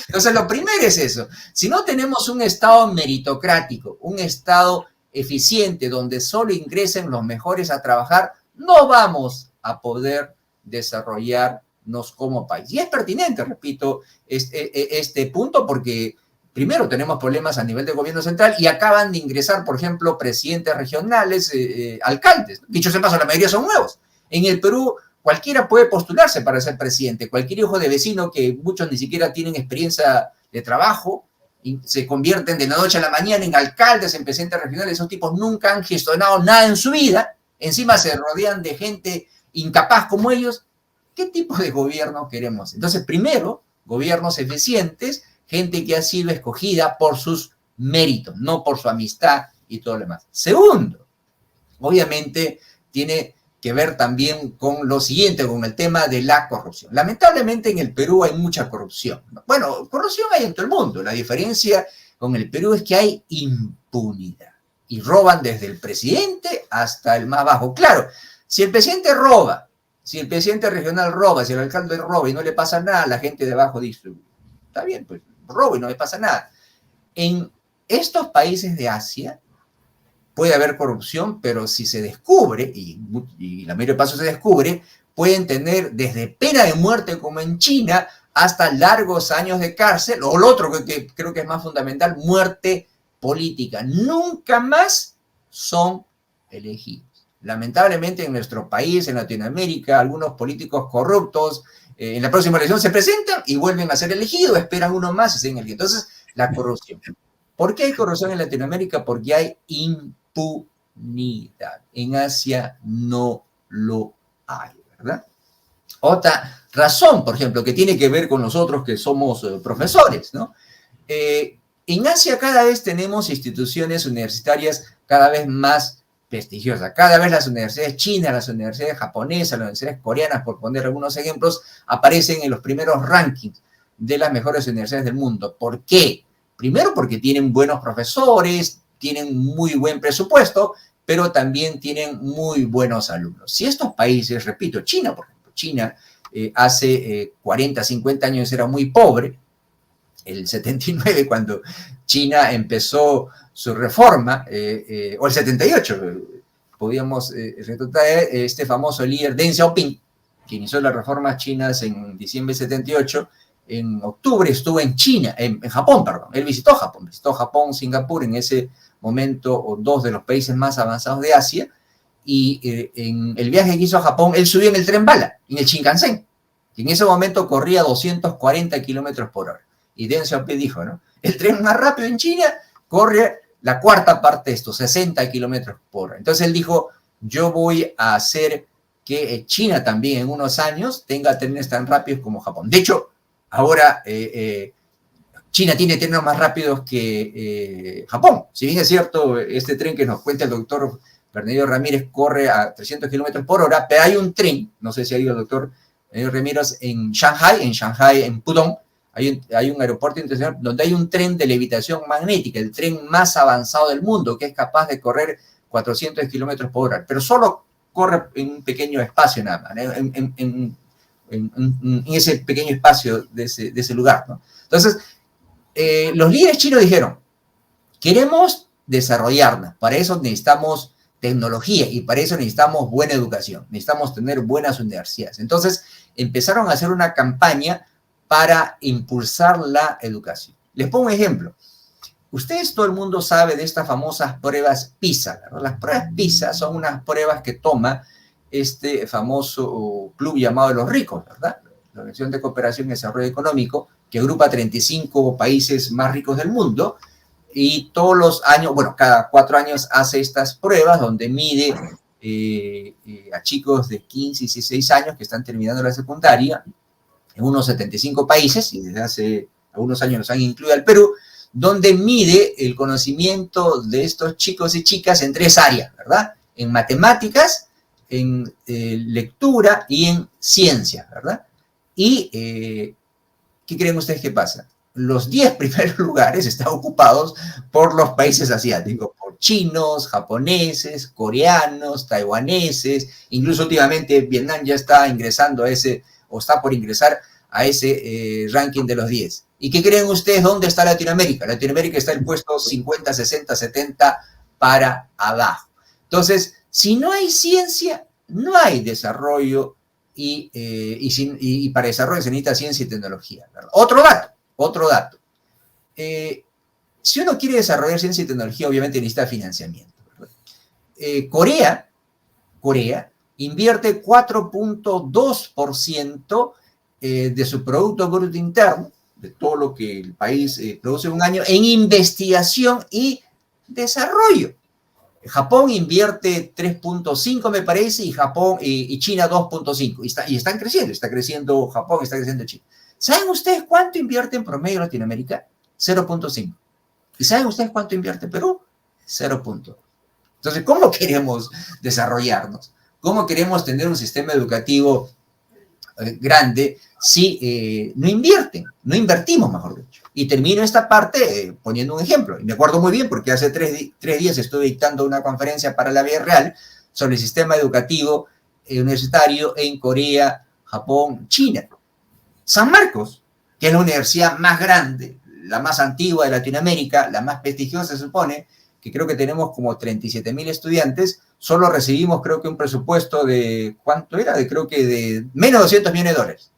Entonces, lo primero es eso. Si no tenemos un Estado meritocrático, un Estado eficiente, donde solo ingresen los mejores a trabajar, no vamos a poder desarrollarnos como país. Y es pertinente, repito, este punto porque primero tenemos problemas a nivel de gobierno central y acaban de ingresar, por ejemplo, presidentes regionales, alcaldes. Dicho sea paso, la mayoría son nuevos. En el Perú, cualquiera puede postularse para ser presidente. Cualquier hijo de vecino, que muchos ni siquiera tienen experiencia de trabajo, y se convierten de la noche a la mañana en alcaldes, en presidentes regionales. Esos tipos nunca han gestionado nada en su vida. Encima se rodean de gente incapaz como ellos ¿Qué tipo de gobierno queremos? Entonces, primero, gobiernos eficientes, gente que ha sido escogida por sus méritos, no por su amistad y todo lo demás. Segundo, obviamente tiene que ver también con lo siguiente, con el tema de la corrupción. Lamentablemente en el Perú hay mucha corrupción. Bueno, corrupción hay en todo el mundo. La diferencia con el Perú es que hay impunidad. Y roban desde el presidente hasta el más bajo. Claro, si el presidente roba, si el presidente regional roba, si el alcalde roba y no le pasa nada, la gente de abajo dice, está bien, pues robo y no le pasa nada. En estos países de Asia puede haber corrupción, pero si se descubre, y la mayoría de pasos se descubre, pueden tener desde pena de muerte como en China hasta largos años de cárcel, o lo otro que creo que es más fundamental, muerte política. Nunca más son elegidos. Lamentablemente en nuestro país, en Latinoamérica, algunos políticos corruptos en la próxima elección se presentan y vuelven a ser elegidos, esperan uno más y siguen elegidos. Entonces, la corrupción. ¿Por qué hay corrupción en Latinoamérica? Porque hay impunidad. En Asia no lo hay, ¿verdad? Otra razón, por ejemplo, que tiene que ver con nosotros que somos profesores, ¿no? En Asia cada vez tenemos instituciones universitarias cada vez más prestigiosas. Cada vez las universidades chinas, las universidades japonesas, las universidades coreanas, por poner algunos ejemplos, aparecen en los primeros rankings de las mejores universidades del mundo. ¿Por qué? Primero porque tienen buenos profesores, tienen muy buen presupuesto, pero también tienen muy buenos alumnos. Si estos países, repito, China, por ejemplo, China hace 40, 50 años era muy pobre, el 79 cuando China empezó su reforma, o el 78, podíamos retratar este famoso líder Deng Xiaoping, que inició las reformas chinas en diciembre del 78, en octubre estuvo en China, en Japón, perdón, él visitó Japón, Singapur, en ese momento, o dos de los países más avanzados de Asia, y en el viaje que hizo a Japón, él subió en el tren bala, en el Shinkansen, que en ese momento corría 240 kilómetros por hora. Y Deng Xiaoping dijo, ¿no? El tren más rápido en China corre la cuarta parte de esto, 60 kilómetros por hora. Entonces él dijo, yo voy a hacer que China también en unos años tenga trenes tan rápidos como Japón. De hecho, ahora China tiene trenes más rápidos que Japón. Si bien es cierto, este tren que nos cuenta el doctor Bernardo Ramírez corre a 300 kilómetros por hora, pero hay un tren, no sé si ha ido el doctor Bernardo Ramírez, en Shanghai, en Pudong, hay un aeropuerto internacional donde hay un tren de levitación magnética, el tren más avanzado del mundo, que es capaz de correr 400 kilómetros por hora, pero solo corre en un pequeño espacio nada más, en ese pequeño espacio de ese lugar, ¿no? Entonces, los líderes chinos dijeron, queremos desarrollarnos, para eso necesitamos tecnología y para eso necesitamos buena educación, necesitamos tener buenas universidades. Entonces, empezaron a hacer una campaña para impulsar la educación. Les pongo un ejemplo. Ustedes, todo el mundo sabe de estas famosas pruebas PISA, ¿verdad? Las pruebas PISA son unas pruebas que toma este famoso club llamado Los Ricos, ¿verdad? La Organización de Cooperación y Desarrollo Económico, que agrupa 35 países más ricos del mundo, y todos los años, bueno, cada 4 años hace estas pruebas donde mide a chicos de 15 y 16 años que están terminando la secundaria, en unos 75 países, y desde hace algunos años nos han incluido al Perú, donde mide el conocimiento de estos chicos y chicas en 3 áreas, ¿verdad? En matemáticas, en lectura y en ciencia, ¿verdad? Y, ¿qué creen ustedes que pasa? Los 10 primeros lugares están ocupados por los países asiáticos, por chinos, japoneses, coreanos, taiwaneses, incluso últimamente Vietnam ya está ingresando a ese, o está por ingresar a ese ranking de los 10. ¿Y qué creen ustedes dónde está Latinoamérica? Latinoamérica está en puesto 50, 60, 70 para abajo. Entonces, si no hay ciencia, no hay desarrollo y para desarrollo se necesita ciencia y tecnología, ¿verdad? Otro dato. Si uno quiere desarrollar ciencia y tecnología, obviamente necesita financiamiento, ¿verdad? Corea invierte 4.2% de su Producto Bruto Interno, de todo lo que el país produce en un año, en investigación y desarrollo. Japón invierte 3.5, me parece, y China 2.5. Y están creciendo. Está creciendo Japón, está creciendo China. ¿Saben ustedes cuánto invierte en promedio Latinoamérica? 0.5. ¿Y saben ustedes cuánto invierte Perú? 0.2. Entonces, ¿cómo queremos desarrollarnos? ¿Cómo queremos tener un sistema educativo grande si no invertimos, mejor dicho? Y termino esta parte poniendo un ejemplo. Y me acuerdo muy bien porque hace tres días estuve dictando una conferencia para la Vía Real sobre el sistema educativo universitario en Corea, Japón, China. San Marcos, que es la universidad más grande, la más antigua de Latinoamérica, la más prestigiosa se supone, que creo que tenemos como 37.000 estudiantes, solo recibimos creo que un presupuesto de, ¿cuánto era? Creo que de menos de $200 millones.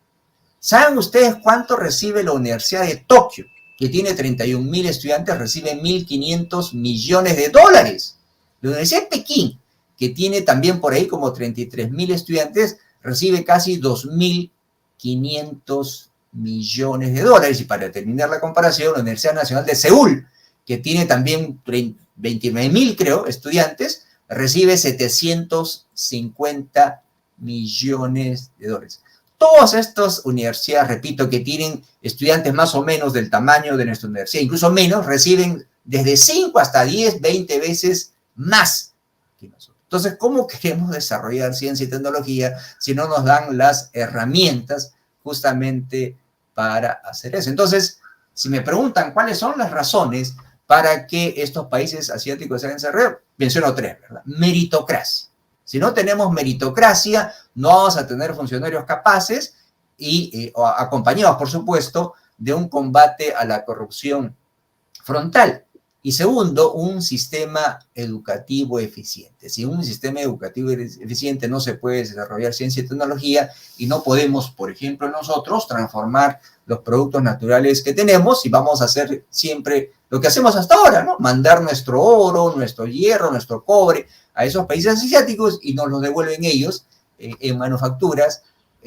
¿Saben ustedes cuánto recibe la Universidad de Tokio, que tiene 31.000 estudiantes, recibe $1.500 millones? La Universidad de Pekín, que tiene también por ahí como 33.000 estudiantes, recibe casi $2.500 millones. Y para terminar la comparación, la Universidad Nacional de Seúl, que tiene también 29.000, creo, estudiantes, recibe $750 millones. Todas estas universidades, repito, que tienen estudiantes más o menos del tamaño de nuestra universidad, incluso menos, reciben desde 5 hasta 10, 20 veces más que nosotros. Entonces, ¿cómo queremos desarrollar ciencia y tecnología si no nos dan las herramientas justamente para hacer eso? Entonces, si me preguntan cuáles son las razones para que estos países asiáticos se hagan desarrollar, menciono 3, ¿verdad? Meritocracia. Si no tenemos meritocracia, no vamos a tener funcionarios capaces y acompañados, por supuesto, de un combate a la corrupción frontal. Y segundo, un sistema educativo eficiente. Sin un sistema educativo eficiente no se puede desarrollar ciencia y tecnología y no podemos, por ejemplo, nosotros transformar los productos naturales que tenemos y vamos a hacer siempre lo que hacemos hasta ahora, ¿no? Mandar nuestro oro, nuestro hierro, nuestro cobre a esos países asiáticos y nos los devuelven ellos en manufacturas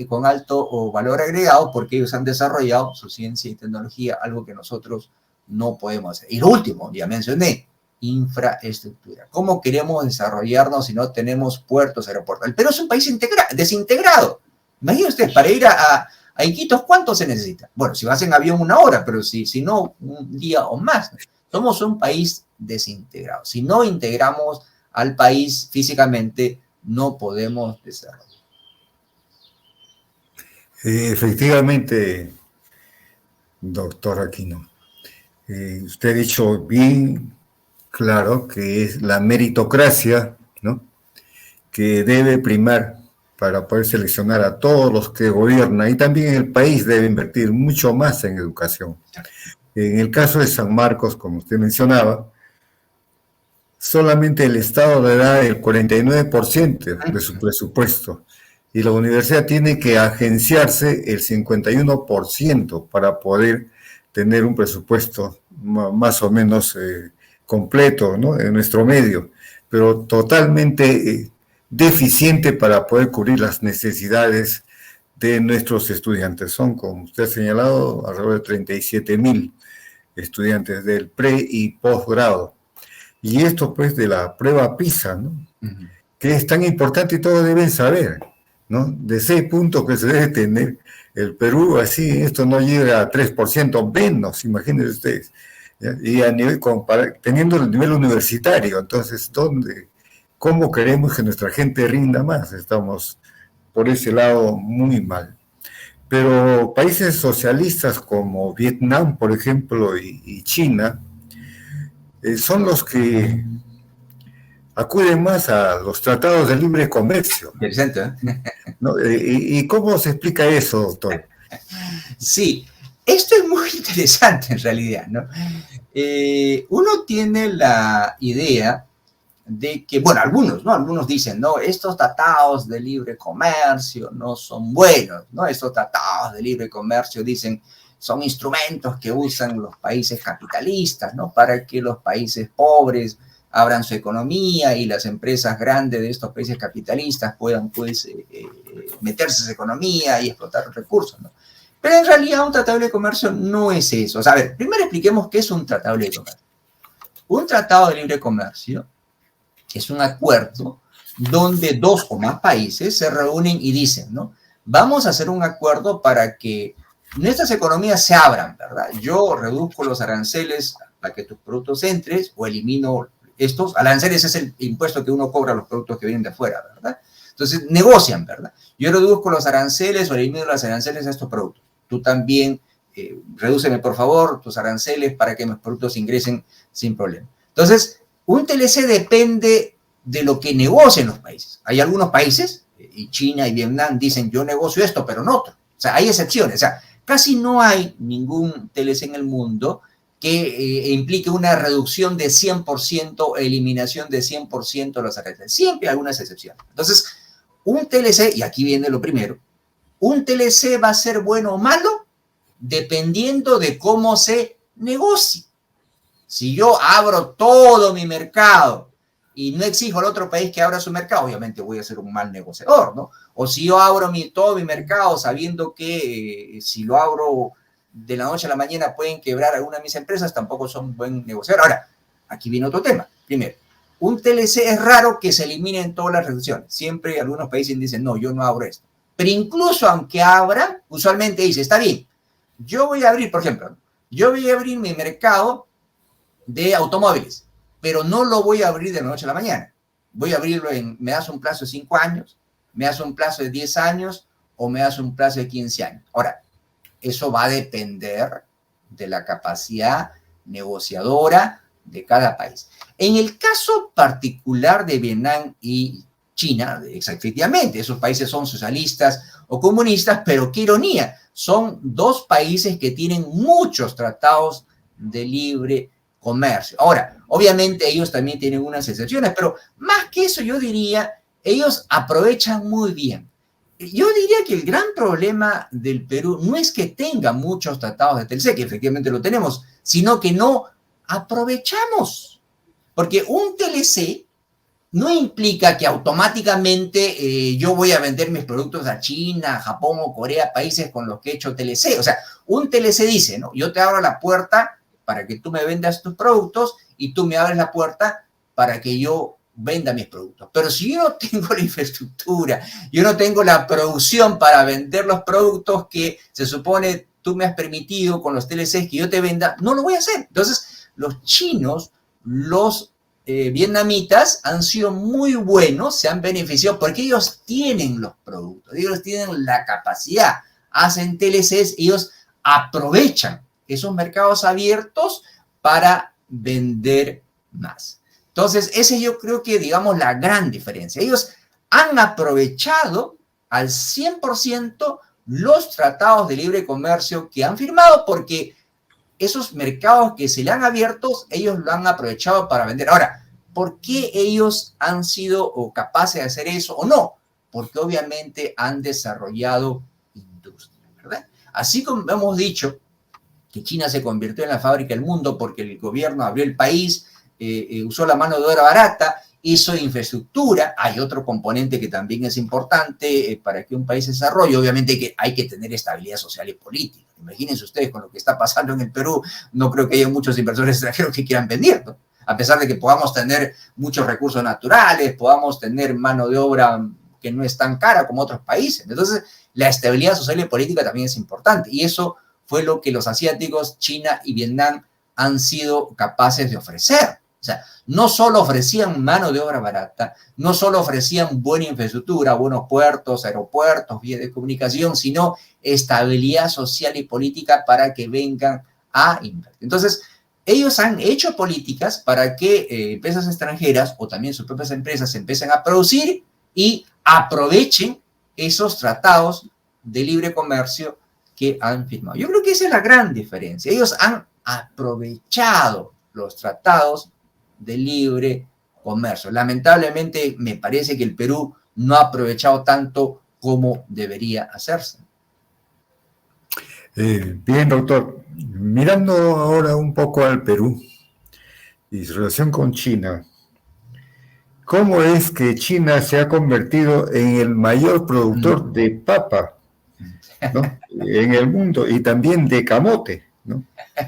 con alto valor agregado porque ellos han desarrollado su ciencia y tecnología, algo que nosotros no podemos hacer. Y lo último, ya mencioné, infraestructura. ¿Cómo queremos desarrollarnos si no tenemos puertos, aeropuertos? El Perú es un país desintegrado. Imagínense ustedes, para ir a Iquitos, ¿cuánto se necesita? Bueno, si vas en avión 1 hora, pero si no, un día o más. Somos un país desintegrado. Si no integramos al país físicamente, no podemos desarrollar. Efectivamente, doctor Aquino. Usted ha dicho bien claro que es la meritocracia, ¿no?, que debe primar para poder seleccionar a todos los que gobiernan, y también el país debe invertir mucho más en educación. En el caso de San Marcos, como usted mencionaba, solamente el Estado le da el 49% de su presupuesto y la universidad tiene que agenciarse el 51% para poder tener un presupuesto más o menos completo, ¿no?, en nuestro medio, pero totalmente deficiente para poder cubrir las necesidades de nuestros estudiantes. Son, como usted ha señalado, alrededor de 37.000 estudiantes del pre y posgrado. Y esto pues de la prueba PISA, ¿no?, que es tan importante y todos deben saber, ¿no?, de 6 puntos que se debe tener. El Perú, así, esto no llega a 3% menos, imagínense ustedes, ¿ya? Y a nivel, teniendo el nivel universitario, entonces, ¿cómo queremos que nuestra gente rinda más? Estamos por ese lado muy mal. Pero países socialistas como Vietnam, por ejemplo, y China, son los que acuden más a los tratados de libre comercio. Interesante, ¿eh? ¿No? ¿Y cómo se explica eso, doctor? Sí, esto es muy interesante en realidad, ¿no? Uno tiene la idea de que, bueno, algunos dicen, no, estos tratados de libre comercio no son buenos, ¿no? Estos tratados de libre comercio, dicen, son instrumentos que usan los países capitalistas, ¿no?, para que los países pobres abran su economía y las empresas grandes de estos países capitalistas puedan, pues, meterse en esa economía y explotar los recursos, ¿no? Pero en realidad un tratado de libre comercio no es eso. O sea, a ver, primero expliquemos qué es un tratado de libre comercio. Un tratado de libre comercio es un acuerdo donde dos o más países se reúnen y dicen, ¿no? Vamos a hacer un acuerdo para que nuestras economías se abran, ¿verdad? Yo reduzco los aranceles para que tus productos entres o elimino estos. Aranceles es el impuesto que uno cobra a los productos que vienen de afuera, ¿verdad? Entonces negocian, ¿verdad? Yo reduzco los aranceles o elimino los aranceles a estos productos. Tú también redúceme, por favor, tus aranceles para que mis productos ingresen sin problema. Entonces, un TLC depende de lo que negocien los países. Hay algunos países, y China y Vietnam, dicen yo negocio esto, pero no otro. O sea, hay excepciones. O sea, casi no hay ningún TLC en el mundo que implique una reducción de 100%, eliminación de 100% de los aranceles. Siempre hay algunas excepciones. Entonces, un TLC, y aquí viene lo primero, un TLC va a ser bueno o malo dependiendo de cómo se negocie. Si yo abro todo mi mercado y no exijo al otro país que abra su mercado, obviamente voy a ser un mal negociador, ¿no? O si yo abro todo mi mercado sabiendo que si lo abro de la noche a la mañana pueden quebrar alguna de mis empresas, tampoco son un buen negociador. Ahora, aquí viene otro tema. Primero, un TLC es raro que se eliminen todas las reducciones. Siempre algunos países dicen, no, yo no abro esto. Pero incluso aunque abran, usualmente dice, está bien, yo voy a abrir, por ejemplo, yo voy a abrir mi mercado de automóviles, pero no lo voy a abrir de la noche a la mañana. Voy a abrirlo me das un plazo de 5 años, me das un plazo de 10 años o me das un plazo de 15 años. Ahora, eso va a depender de la capacidad negociadora de cada país. En el caso particular de Vietnam y China, efectivamente, esos países son socialistas o comunistas, pero qué ironía, son dos países que tienen muchos tratados de libre comercio. Ahora, obviamente ellos también tienen unas excepciones, pero más que eso yo diría, ellos aprovechan muy bien. Yo diría que el gran problema del Perú no es que tenga muchos tratados de TLC, que efectivamente lo tenemos, sino que no aprovechamos. Porque un TLC no implica que automáticamente yo voy a vender mis productos a China, Japón o Corea, países con los que he hecho TLC. O sea, un TLC dice, ¿no? Yo te abro la puerta para que tú me vendas tus productos y tú me abres la puerta para que yo venda mis productos. Pero si yo no tengo la infraestructura, yo no tengo la producción para vender los productos que se supone tú me has permitido con los TLCs que yo te venda, no lo voy a hacer. Entonces, los chinos, los vietnamitas han sido muy buenos, se han beneficiado porque ellos tienen los productos, ellos tienen la capacidad, hacen TLCs, ellos aprovechan esos mercados abiertos para vender más. Entonces, ese yo creo que, digamos, la gran diferencia. Ellos han aprovechado al 100% los tratados de libre comercio que han firmado porque esos mercados que se le han abierto, ellos lo han aprovechado para vender. Ahora, ¿por qué ellos han sido capaces de hacer eso o no? Porque obviamente han desarrollado industria, ¿verdad? Así como hemos dicho que China se convirtió en la fábrica del mundo porque el gobierno abrió el país, usó la mano de obra barata, hizo infraestructura. Hay otro componente que también es importante para que un país se desarrolle. Obviamente que hay que tener estabilidad social y política. Imagínense ustedes con lo que está pasando en el Perú, no creo que haya muchos inversores extranjeros que quieran venir, ¿no? A pesar de que podamos tener muchos recursos naturales, podamos tener mano de obra que no es tan cara como otros países. Entonces, la estabilidad social y política también es importante. Y eso fue lo que los asiáticos, China y Vietnam, han sido capaces de ofrecer. O sea, no solo ofrecían mano de obra barata, no solo ofrecían buena infraestructura, buenos puertos, aeropuertos, vías de comunicación, sino estabilidad social y política para que vengan a invertir. Entonces, ellos han hecho políticas para que empresas extranjeras o también sus propias empresas empiecen a producir y aprovechen esos tratados de libre comercio que han firmado. Yo creo que esa es la gran diferencia. Ellos han aprovechado los tratados de libre comercio. Lamentablemente, me parece que el Perú no ha aprovechado tanto como debería hacerse. Bien, doctor. Mirando ahora un poco al Perú y su relación con China, ¿cómo es que China se ha convertido en el mayor productor de papa, ¿no? en el mundo y también de camote, ¿no?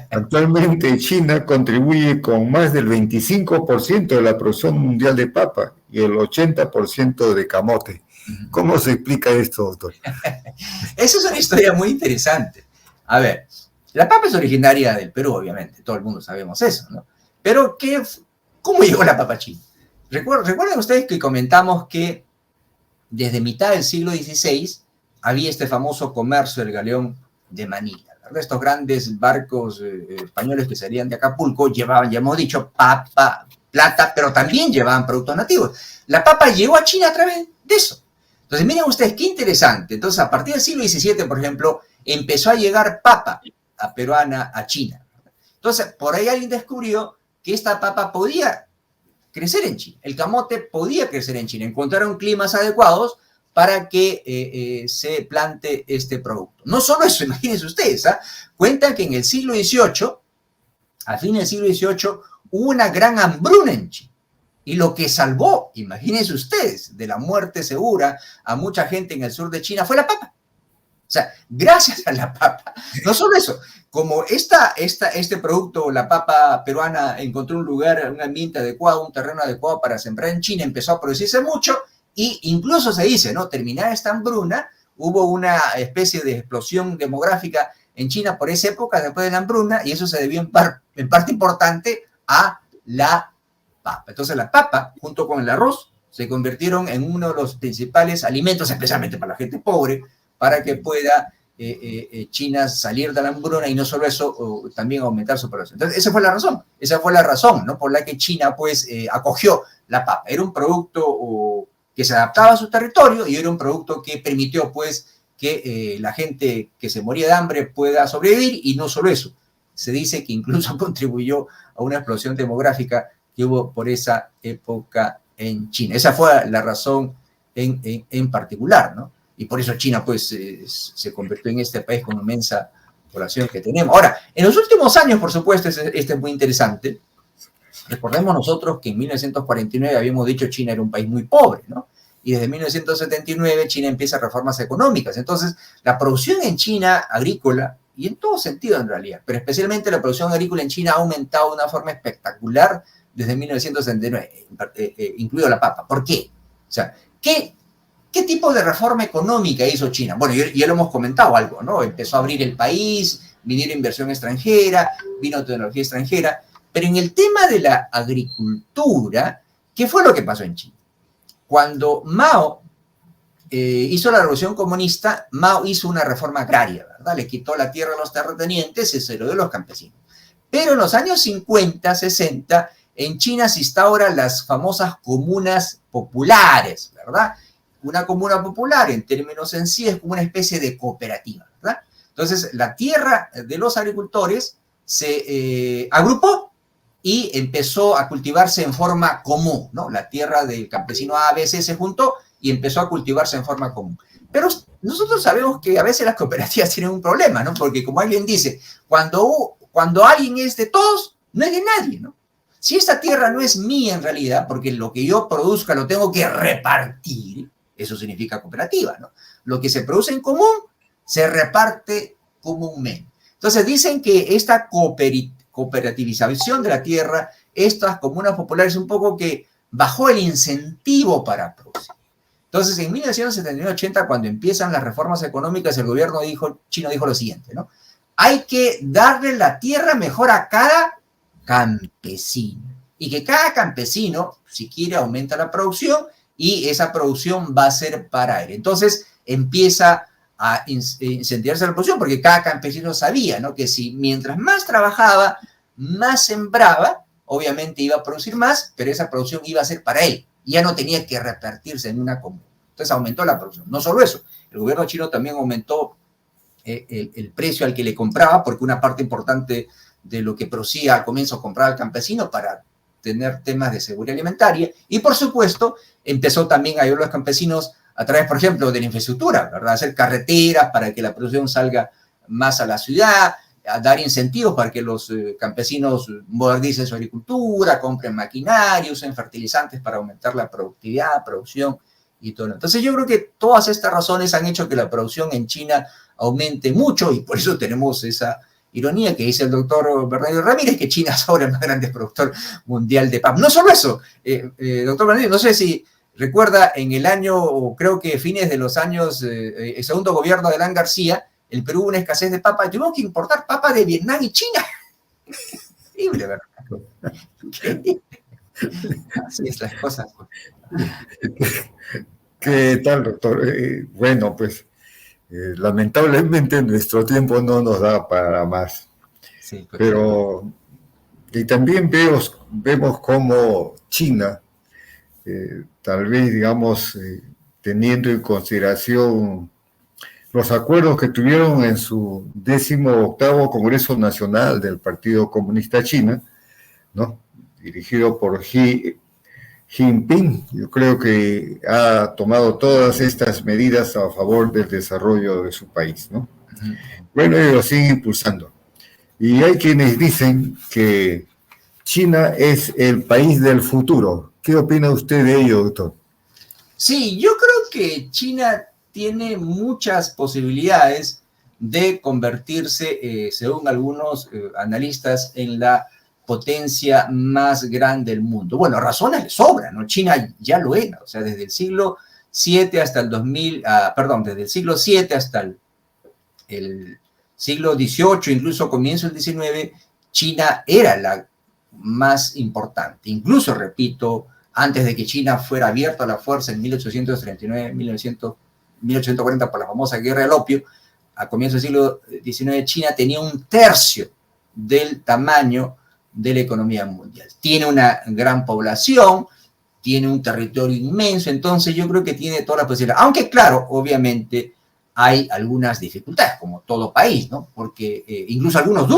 Actualmente China contribuye con más del 25% de la producción mundial de papa y el 80% de camote. ¿Cómo se explica esto, doctor? Esa es una historia muy interesante. A ver, la papa es originaria del Perú, obviamente, todo el mundo sabemos eso, ¿no? Pero, ¿cómo llegó la papa a China? Recuerden ustedes que comentamos que desde mitad del siglo XVI había este famoso comercio del galeón de Manila. Estos grandes barcos españoles que salían de Acapulco llevaban, ya hemos dicho, papa, plata, pero también llevaban productos nativos. La papa llegó a China a través de eso. Entonces, miren ustedes qué interesante. Entonces, a partir del siglo XVII, por ejemplo, empezó a llegar papa peruana a China. Entonces, por ahí alguien descubrió que esta papa podía crecer en China. El camote podía crecer en China. Encontraron climas adecuados para que se plante este producto. No solo eso, imagínense ustedes, cuentan que en el siglo XVIII, a fin del siglo XVIII, hubo una gran hambruna en China. Y lo que salvó, imagínense ustedes, de la muerte segura a mucha gente en el sur de China fue la papa. O sea, gracias a la papa. No solo eso, como este producto, la papa peruana, encontró un lugar, un ambiente adecuado, un terreno adecuado para sembrar en China, empezó a producirse mucho y incluso se dice, ¿no? Terminada esta hambruna, hubo una especie de explosión demográfica en China por esa época, después de la hambruna, y eso se debió en parte importante a la papa. Entonces la papa, junto con el arroz, se convirtieron en uno de los principales alimentos, especialmente para la gente pobre, para que pueda China salir de la hambruna y no solo eso, también aumentar su producción. Entonces, esa fue la razón, ¿no? Por la que China, pues, acogió la papa. Era un producto que se adaptaba a su territorio y era un producto que permitió, pues, que la gente que se moría de hambre pueda sobrevivir y no solo eso. Se dice que incluso contribuyó a una explosión demográfica que hubo por esa época en China. Esa fue la razón en particular, ¿no? Y por eso China, pues, se convirtió en este país con inmensa población que tenemos. Ahora, en los últimos años, por supuesto, este es muy interesante. Recordemos nosotros que en 1949 habíamos dicho que China era un país muy pobre, ¿no? Y desde 1979 China empieza reformas económicas. Entonces, la producción en China agrícola, y en todo sentido en realidad, pero especialmente la producción agrícola en China ha aumentado de una forma espectacular desde 1979, incluido la papa. ¿Por qué? O sea, ¿qué tipo de reforma económica hizo China? Bueno, ya lo hemos comentado algo, ¿no? Empezó a abrir el país, vinieron inversión extranjera, vino tecnología extranjera, pero en el tema de la agricultura, ¿qué fue lo que pasó en China? Cuando Mao hizo la revolución comunista, Mao hizo una reforma agraria, ¿verdad? Le quitó la tierra a los terratenientes y se lo dio a los campesinos. Pero en los años 50, 60, en China se instauran las famosas comunas populares, ¿verdad? Una comuna popular, en términos sencillos, es como una especie de cooperativa, ¿verdad? Entonces, la tierra de los agricultores se agrupó y empezó a cultivarse en forma común, ¿no? La tierra del campesino A, B, C se juntó y empezó a cultivarse en forma común. Pero nosotros sabemos que a veces las cooperativas tienen un problema, ¿no? Porque como alguien dice, cuando alguien es de todos, no es de nadie, ¿no? Si esta tierra no es mía en realidad, porque lo que yo produzca lo tengo que repartir, eso significa cooperativa, ¿no? Lo que se produce en común se reparte comúnmente. Entonces dicen que esta cooperativización de la tierra, estas comunas populares, un poco que bajó el incentivo para producir. Entonces, en 1979-80, cuando empiezan las reformas económicas, el gobierno chino dijo lo siguiente, ¿no? Hay que darle la tierra mejor a cada campesino. Y que cada campesino, si quiere, aumenta la producción y esa producción va a ser para él. Entonces, empieza a incentivarse la producción, porque cada campesino sabía, ¿no? Que si mientras más trabajaba, más sembraba, obviamente iba a producir más, pero esa producción iba a ser para él. Ya no tenía que repartirse en una comuna. Entonces aumentó la producción. No solo eso, el gobierno chino también aumentó el precio al que le compraba, porque una parte importante de lo que producía al comienzo compraba al campesino para tener temas de seguridad alimentaria. Y por supuesto, empezó también a ayudar a los campesinos a través, por ejemplo, de la infraestructura, ¿verdad? Hacer carreteras para que la producción salga más a la ciudad, a dar incentivos para que los campesinos modernicen su agricultura, compren maquinaria, usen fertilizantes para aumentar la productividad, producción y todo. Entonces yo creo que todas estas razones han hecho que la producción en China aumente mucho y por eso tenemos esa ironía que dice el doctor Bernardo Ramírez, que China es ahora el más grande productor mundial de papa. No solo eso, doctor Bernardo, no sé si recuerda en el año, creo que fines de los años, el segundo gobierno de Alan García, el Perú hubo una escasez de papa, tuvimos que importar papa de Vietnam y China. Increíble, ¿verdad? Increíble. Así es las cosas. ¿Qué tal, doctor? Bueno, pues lamentablemente nuestro tiempo no nos da para más. Sí, pues, pero y también vemos cómo China, tal vez, digamos, teniendo en consideración los acuerdos que tuvieron en su 18º Congreso Nacional del Partido Comunista China, ¿no? Dirigido por Xi Jinping, yo creo que ha tomado todas estas medidas a favor del desarrollo de su país, ¿no? Bueno, ellos lo siguen impulsando. Y hay quienes dicen que China es el país del futuro. ¿Qué opina usted de ello, doctor? Sí, yo creo que China tiene muchas posibilidades de convertirse, según algunos analistas, en la potencia más grande del mundo. Bueno, razones le sobran, ¿no? China ya lo era, o sea, desde el siglo VII hasta el 2000, desde el siglo VII hasta el siglo XVIII, incluso comienzo del XIX, China era la más importante. Incluso, repito, antes de que China fuera abierta a la fuerza en 1839, 1840 por la famosa Guerra del Opio, a comienzos del siglo XIX, China tenía un tercio del tamaño de la economía mundial. Tiene una gran población, tiene un territorio inmenso, entonces yo creo que tiene todas las posibilidades. Aunque, claro, obviamente hay algunas dificultades, como todo país, ¿no? Porque incluso algunos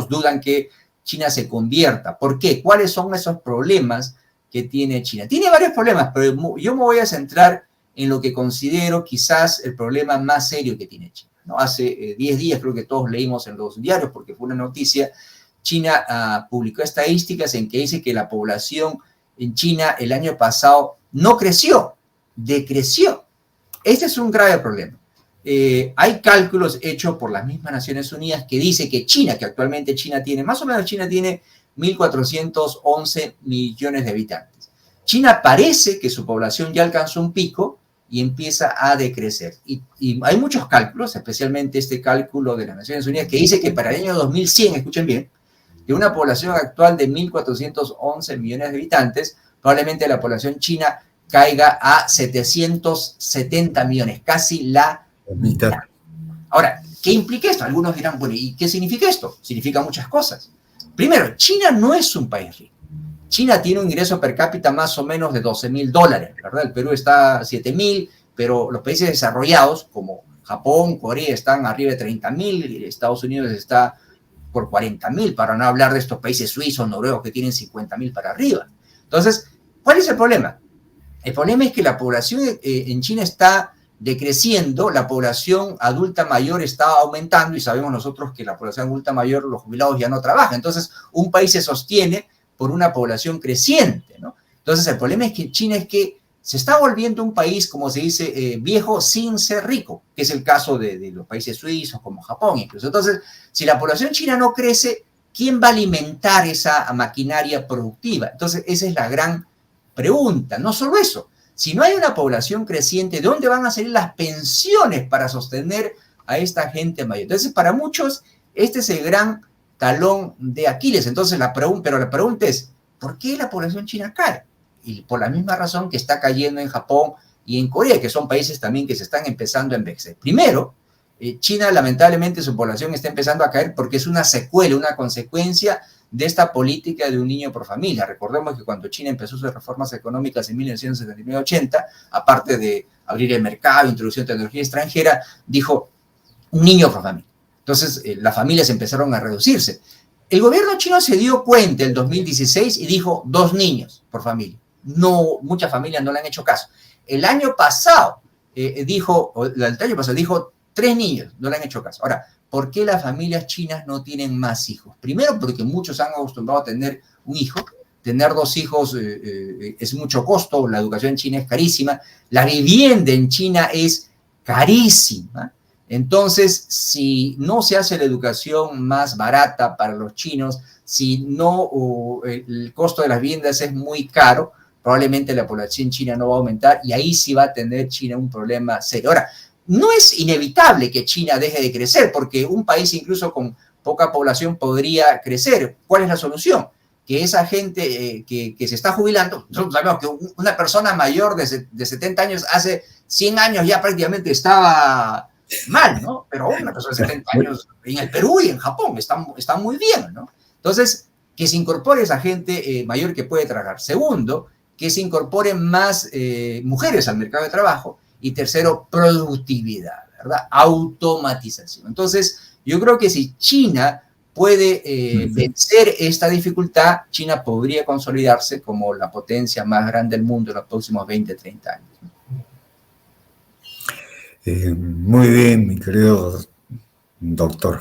dudan que China se convierta. ¿Por qué? ¿Cuáles son esos problemas que tiene China? Tiene varios problemas, pero yo me voy a centrar en lo que considero quizás el problema más serio que tiene China, ¿no? Hace 10 días, creo que todos leímos en los diarios, porque fue una noticia, China publicó estadísticas en que dice que la población en China el año pasado no creció, decreció. Este es un grave problema. Hay cálculos hechos por las mismas Naciones Unidas que dice que China, que actualmente China tiene, más o menos China tiene 1.411 millones de habitantes. China parece que su población ya alcanzó un pico y empieza a decrecer. Y hay muchos cálculos, especialmente este cálculo de las Naciones Unidas, que dice que para el año 2100, escuchen bien, de una población actual de 1.411 millones de habitantes, probablemente la población china caiga a 770 millones, casi la mitad. Ahora, ¿qué implica esto? Algunos dirán, bueno, ¿y qué significa esto? Significa muchas cosas. Primero, China no es un país rico. China tiene un ingreso per cápita más o menos de $12,000, ¿verdad? El Perú está a 7,000, pero los países desarrollados como Japón, Corea están arriba de 30,000, Estados Unidos está por 40,000, para no hablar de estos países suizos, noruegos que tienen 50,000 para arriba. Entonces, ¿cuál es el problema? El problema es que la población en China está decreciendo, la población adulta mayor está aumentando y sabemos nosotros que la población adulta mayor, los jubilados ya no trabajan. Entonces, un país se sostiene por una población creciente, ¿no? Entonces, el problema es que China es que se está volviendo un país, como se dice, viejo sin ser rico, que es el caso de los países suizos, como Japón incluso. Entonces, si la población china no crece, ¿quién va a alimentar esa maquinaria productiva? Entonces, esa es la gran pregunta. No solo eso, si no hay una población creciente, ¿de dónde van a salir las pensiones para sostener a esta gente mayor? Entonces, para muchos, este es el gran talón de Aquiles. Entonces, pero la pregunta es, ¿por qué la población china cae? Y por la misma razón que está cayendo en Japón y en Corea, que son países también que se están empezando a envejecer. Primero, China, lamentablemente, su población está empezando a caer porque es una secuela, una consecuencia de esta política de un niño por familia. Recordemos que cuando China empezó sus reformas económicas en 1979-80, aparte de abrir el mercado, introducción de tecnología extranjera, dijo un niño por familia. Entonces, las familias empezaron a reducirse. El gobierno chino se dio cuenta en 2016 y dijo 2 niños por familia. No, muchas familias no le han hecho caso. El año pasado dijo 3 niños, no le han hecho caso. Ahora, ¿por qué las familias chinas no tienen más hijos? Primero, porque muchos han acostumbrado a tener un hijo. Tener 2 hijos es mucho costo, la educación en China es carísima, la vivienda en China es carísima. Entonces, si no se hace la educación más barata para los chinos, si no el costo de las viviendas es muy caro, probablemente la población china no va a aumentar y ahí sí va a tener China un problema serio. Ahora, no es inevitable que China deje de crecer, porque un país incluso con poca población podría crecer. ¿Cuál es la solución? Que esa gente que se está jubilando, nosotros sabemos que una persona mayor de 70 años hace 100 años ya prácticamente estaba mal, ¿no? Pero una persona de 70 años en el Perú y en Japón está muy bien, ¿no? Entonces, que se incorpore esa gente mayor que puede trabajar. Segundo, que se incorporen más mujeres al mercado de trabajo. Y tercero, productividad, ¿verdad? Automatización. Entonces, yo creo que si China puede vencer esta dificultad, China podría consolidarse como la potencia más grande del mundo en los próximos 20, 30 años. Muy bien, mi querido doctor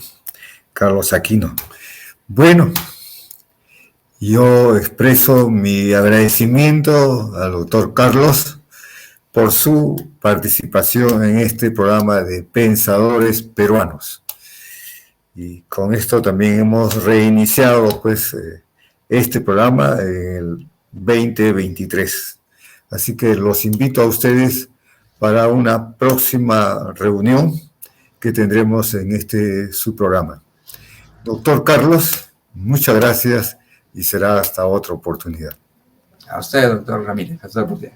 Carlos Aquino. Bueno, yo expreso mi agradecimiento al doctor Carlos por su participación en este programa de Pensadores Peruanos. Y con esto también hemos reiniciado pues, este programa en el 2023. Así que los invito a ustedes para una próxima reunión que tendremos en su programa. Doctor Carlos, muchas gracias y será hasta otra oportunidad. A usted, doctor Ramírez, hasta la próxima.